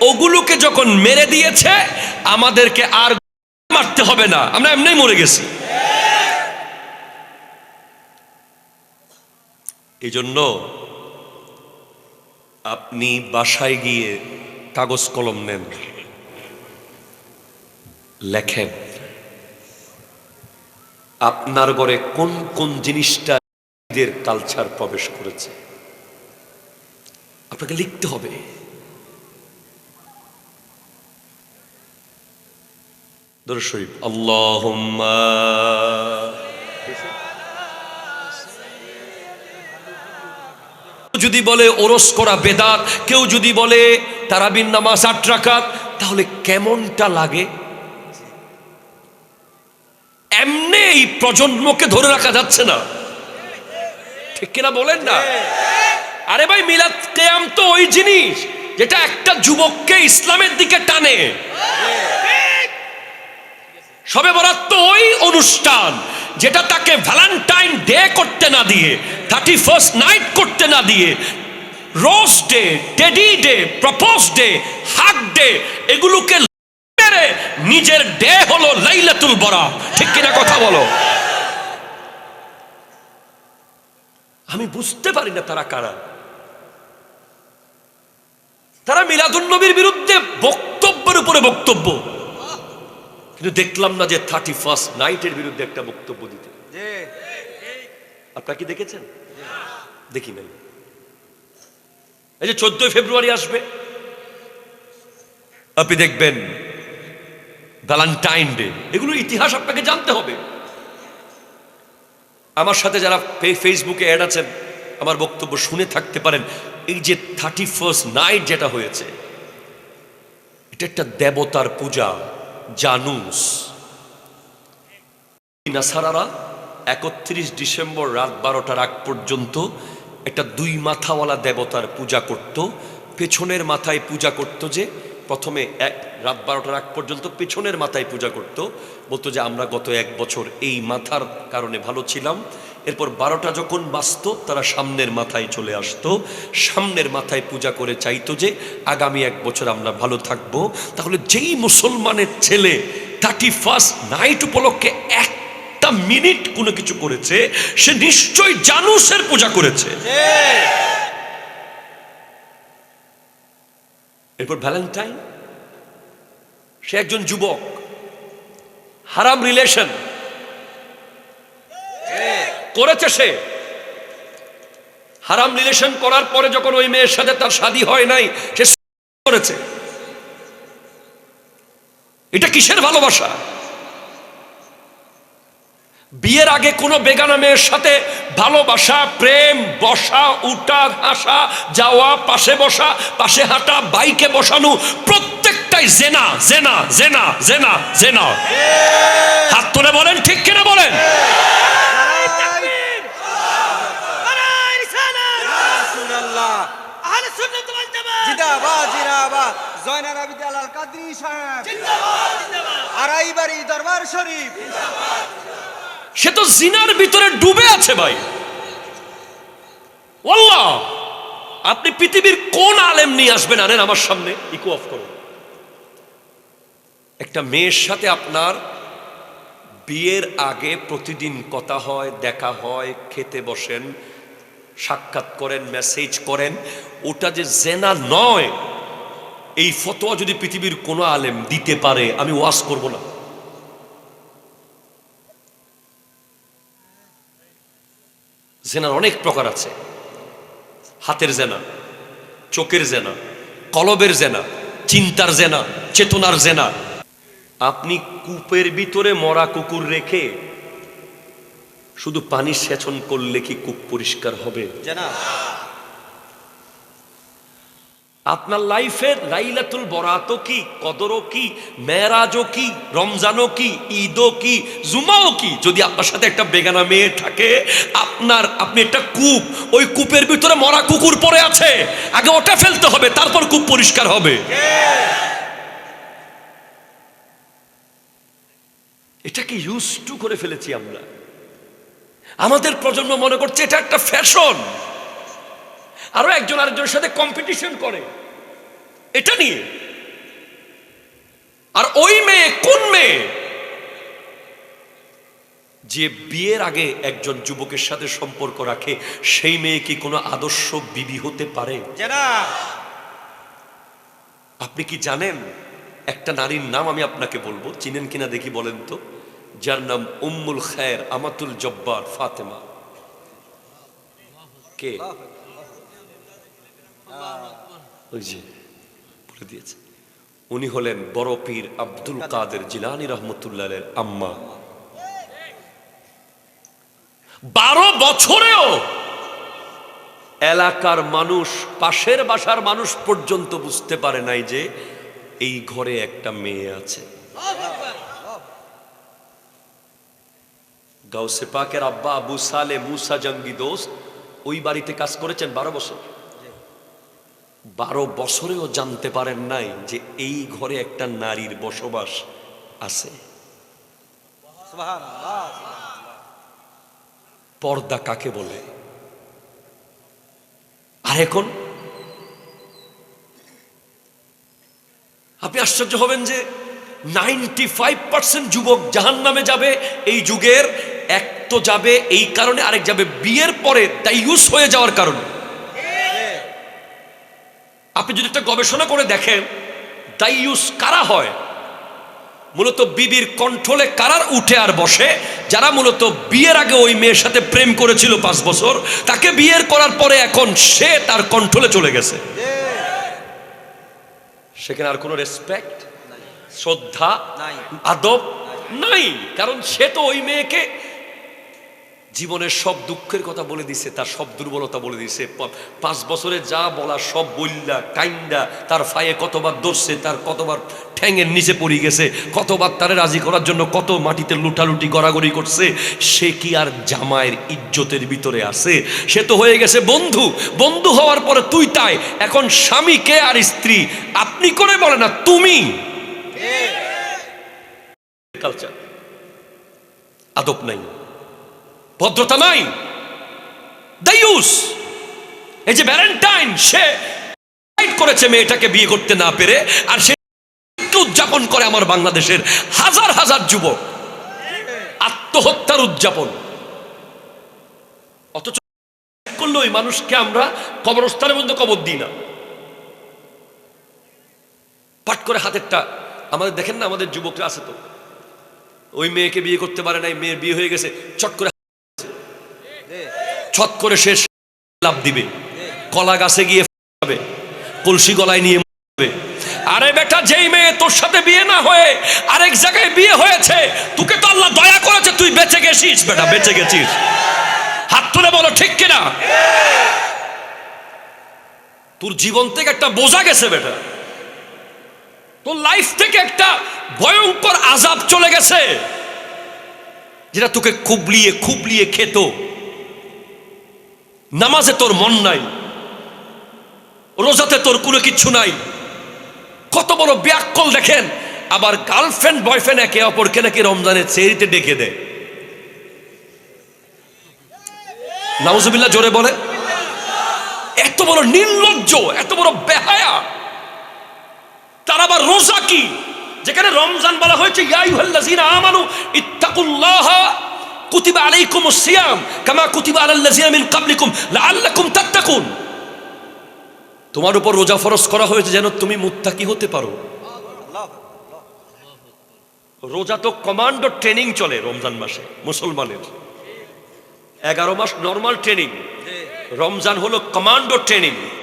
ওগুলোকে যখন মেরে দিয়েছে, আমাদেরকে আর মারতে হবে না, আমরা এমনিই মরে গেছি। এই জন্য আপনি বাসায় গিয়ে কাগজ কলম নেন, লেখেন আপনার ঘরে কোন কোন জিনিসটা ঈদের কালচার প্রবেশ করেছে, আপনাকে লিখতে হবে। দরুদ শরীফ, আল্লাহুম্মা, যদি বলে ওরস করা বেদাত, কেউ যদি বলে তারাবির নামাজ 8 রাকাত, তাহলে কেমনটা লাগে? এমনি এই প্রজন্মকে ধরে রাখা যাচ্ছে না, ঠিক কিনা বলেন না? আরে ভাই, মিলাদ কিয়াম তো ওই জিনিস যেটা একটা যুবককে ইসলামের দিকে টানে। শবে বরাত তো ওই অনুষ্ঠান যেটা তাকে ভ্যালেন্টাইন ডে করতে না দিয়ে, 31st নাইট করতে না দিয়ে, rose day, teddy day, propose day, hug day, এগুলোকে মেরে নিজের ডে হলো লাইলাতুল বরাত। ঠিক কিনা কথা বলো? আমি বুঝতে পারি না তারা কারা। তারা মিলাদুন নবীর বিরুদ্ধে বক্তব্যের উপরে বক্তব্য, কিন্তু দেখলাম না যে 31st নাইটের বিরুদ্ধে একটা বক্তব্য দিতে। আপনারা কি দেখেছেন? দেখি নাই। এই যে 14 ফেব্রুয়ারি আসবে, আপনি দেখবেন ভ্যালেন্টাইন ডে, এগুলোর ইতিহাস আপনাকে জানতে হবে। আমার সাথে যারা ফেসবুকে অ্যাড আছেন, আমার বক্তব্য শুনে থাকতে পারেন। এই যে 31st নাইট যেটা হয়েছে, এটা একটা দেবতার পূজা, জানুস। নাসারারা 31 ডিসেম্বর রাত 12টার আগ পর্যন্ত একটা 2 মাথাওয়ালা দেবতার পূজা করত। পেছনের মাথায় পূজা করত, যে প্রথমে রাত 12টার আগ পর্যন্ত পেছনের মাথায় পূজা করত, বলতো যে আমরা গত 1 বছর এই মাথার কারণে ভালো ছিলাম। এরপর 12টা যখন বাজতো, তারা সামনের মাথায় চলে আসতো, সামনের মাথায় পূজা করে চাইতো যে আগামী 1 বছর আমরা ভালো থাকবো। তাহলে যেই মুসলমানের ছেলে 31st নাইট উপলক্ষে 1টা মিনিট কোনো কিছু করেছে, সে নিশ্চয়ই জানুসের পূজা করেছে। এরপর ভ্যালেন্টাইন, সে একজন যুবক, হারাম রিলেশন করেছে। সে হারাম রিলেশন করার পরে যখন ওই মেয়ের সাথে তার শাদী হয় নাই, সে করেছে। এটা কিসের ভালোবাসা? বিয়ের আগে কোনো বেগানা মেয়ের সাথে ভালোবাসা, প্রেম, বসা, উঠা, হাসা, যাওয়া, পাশে বসা, পাশে হাঁটা, বাইকে বসানো, প্রত্যেকটাই জেনা, জেনা, জেনা, জেনা, জেনা। হাত তুলে বলেন ঠিক কিনা বলেন? জিন্দাবাদ জিন্দাবাদ জয়নাল আবেদিন আল কাদরি সাহেব জিন্দাবাদ জিন্দাবাদ আড়াইবাড়ি দরবার শরীফ জিন্দাবাদ। সে তো জিনার ভিতরে ডুবে আছে ভাই। আল্লাহ, আপনি পৃথিবীর কোন আলেম নিয়ে আসবেন, আনেন আমার সামনে, ইকো অফ করুন। একটা মেয়ের সাথে আপনার বিয়ের আগে প্রতিদিন কথা হয়, দেখা হয়, খেতে বসেন, সাক্ষাৎ করেন, মেসেজ করেন, ওটা যে জেনা নয়, এই ফতোয়া যদি পৃথিবীর কোনো আলেম দিতে পারে, আমি ওয়াজ করব না। জেনার অনেক প্রকার আছে। হাতের জেনা, চোখের জেনা, কলবের জেনা, চিন্তার জেনা, চেতনার জেনা। আপনি কূপের ভিতরে মরা কুকুর রেখে শুধু পানি সেচন করলে কি কূপ পরিষ্কার হবে? জানা আপনার লাইফের লাইলাতুল বরাতও কি, কদরও কি, মেরাজও কি, রমজানও কি, ঈদও কি, জুমাও কি, যদি আপনার সাথে একটা বেগানা মেয়ে থাকে, আপনি একটা কূপ, ওই কূপের ভিতরে মরা কুকুর পড়ে আছে, আগে ওটা ফেলতে হবে, তারপর কূপ পরিষ্কার হবে। এটাকে ইউজ টু করে ফেলেছি আমরা। আমাদের প্রজন্ম মনে করছে এটা একটা ফ্যাশন, আরো একজন আরেকজনের সাথে কম্পিটিশন করে এটা নিয়ে। আর ওই মেয়ে কোন মেয়ে যে বিয়ের আগে একজন যুবকের সাথে সম্পর্ক রাখে, সেই মেয়ে কি কোনো আদর্শ বিবি হতে পারে? আপনি কি জানেন একটা নারীর নাম আমি আপনাকে বলবো, চিনেন কিনা দেখি বলেন তো, যার নাম উম্মুল খায়ের আমাতুল জব্বার ফাতেমা। কে? ওই যে বলে দিয়েছে, উনি হলেন বড় পীর আব্দুল কাদের জিলানী রহমতুল্লাহের আম্মা। 12 বছরেও এলাকার মানুষ, পাশের বাসার মানুষ পর্যন্ত বুঝতে পারে নাই যে এই ঘরে একটা মেয়ে আছে। গাউসে পাকের আব্বা আবু সালে মুসা জঙ্গি দোস্ত ওই বাড়িতে কাজ করেছেন 12 বছর। 12 বছরেও জানতে পারেন নাই যে এই ঘরে একটা নারীর বসবাস আছে। পর্দা কাকে বলে? আর এখন আপনি আশ্চর্য হবেন যে 95% যুবক জাহান্নামে যাবে এই যুগের। এক তো যাবে এই কারণে, আরেক যাবে বিয়ের পরে দায়ুস হয়ে যাওয়ার কারণে। আপনি যদি একটা গবেষণা করে দেখেন দায়ুস কারা হয়, মূলত বিবির কন্ট্রোলে কারার উঠে আর বসে, যারা মূলত বিয়ের আগে ওই মেয়ের সাথে প্রেম করেছিল 5 বছর, তাকে বিয়ের করার পরে এখন সে তার কন্ট্রোলে চলে গেছে। সেখানে আর কোনো রেসপেক্ট, শ্রদ্ধা, আদব নাই, কারণ সে তো ওই মেয়েকে জীবনের সব দুঃখের কথা বলে দিছে, তার সব দুর্বলতা বলে দিছে। 5 বছরে যা বলা সব বললা কাইন্ডা, তার ফায়ে কতবার ধরছে, তার কতবার ঠ্যাঙের নিচে পড়ে গেছে, কতবার তারে রাজি করার জন্য কত মাটিতে লুটালুটি গড়াগড়ি করছে। সে কি আর জামাইয়ের ইজ্জতের ভিতরে আছে? সে তো হয়ে গেছে বন্ধু। বন্ধু হওয়ার পরে তুই তাই, এখন স্বামী কে আর স্ত্রী আপনি করে বলে না, তুমি। কালচার, আদব নাই, ভদ্রতা নাই, দায়ুস। এই যে ভ্যালেন্টাইন, সে করেছে মেয়েটাকে বিয়ে করতে না পেরে, আর সে উদযাপন করে আমার বাংলাদেশের হাজার হাজার যুবক আত্মহত্যার উদযাপন। অথচ করলে ওই মানুষকে আমরা কবরস্থানের মধ্যে কবর দিই না। পাট করে হাতেরটা আমাদের দেখেন না, আমাদের যুবকরা আছে তো, ওই মেয়েকে বিয়ে করতে পারে নাই, মেয়ের বিয়ে হয়ে গেছে, ছট করে শেষ লাভ দিবে, কলা গাছে গিয়ে যাবে, কলসি গলায় নিয়ে যাবে। আরে বেটা, যেই মেয়ে তোর সাথে বিয়ে না হয়ে আরেক জায়গায় বিয়ে হয়েছে, তোকে তো আল্লাহ দয়া করেছে, তুই বেঁচে গেছিস বেটা, বেঁচে গেছিস। হাত তুলে বলো ঠিক কিনা? তোর জীবন থেকে একটা বোঝা গেছে বেটা, তোর লাইফ থেকে একটা ভয়ঙ্কর আযাব চলে গেছে, যেটা তোকে খুবলিয়ে খুবলিয়ে খেত। নামাজে তোর মন নাই, রোজাতে তোর কোনো কিচ্ছু নাই। কত বড় ব্যাককল দেখেন। আবার গার্লফ্রেন্ড বয়ফ্রেন্ড একে অপরকে নাকি রমজানের সেহরিতে ডেকে দেয়। নাউজুবিল্লাহ, জোরে বলে। এত বড় নির্লজ্জ, এত বড় বেহায়া। তার আবার রোজা কি, যেখানে রমজান বলা হয়েছে ইয়া আইয়ুহাল্লাযীনা আমানু ইত্তাকুল্লাহা কুতিবা আলাইকুমুস সিয়াম কামা কুতিবা আলাল্লাযীনা মিন ক্বাবলিকুম লাআল্লাকুম তাত্তাকুন। তোমার উপর রোজা ফরজ করা হয়েছে যেন তুমি মুত্তাকি হতে পারো। রোজা তো কমান্ডো ট্রেনিং চলে রমজান মাসে মুসলমানের। 11 মাস নরমাল ট্রেনিং, রমজান হলো কমান্ডো ট্রেনিং।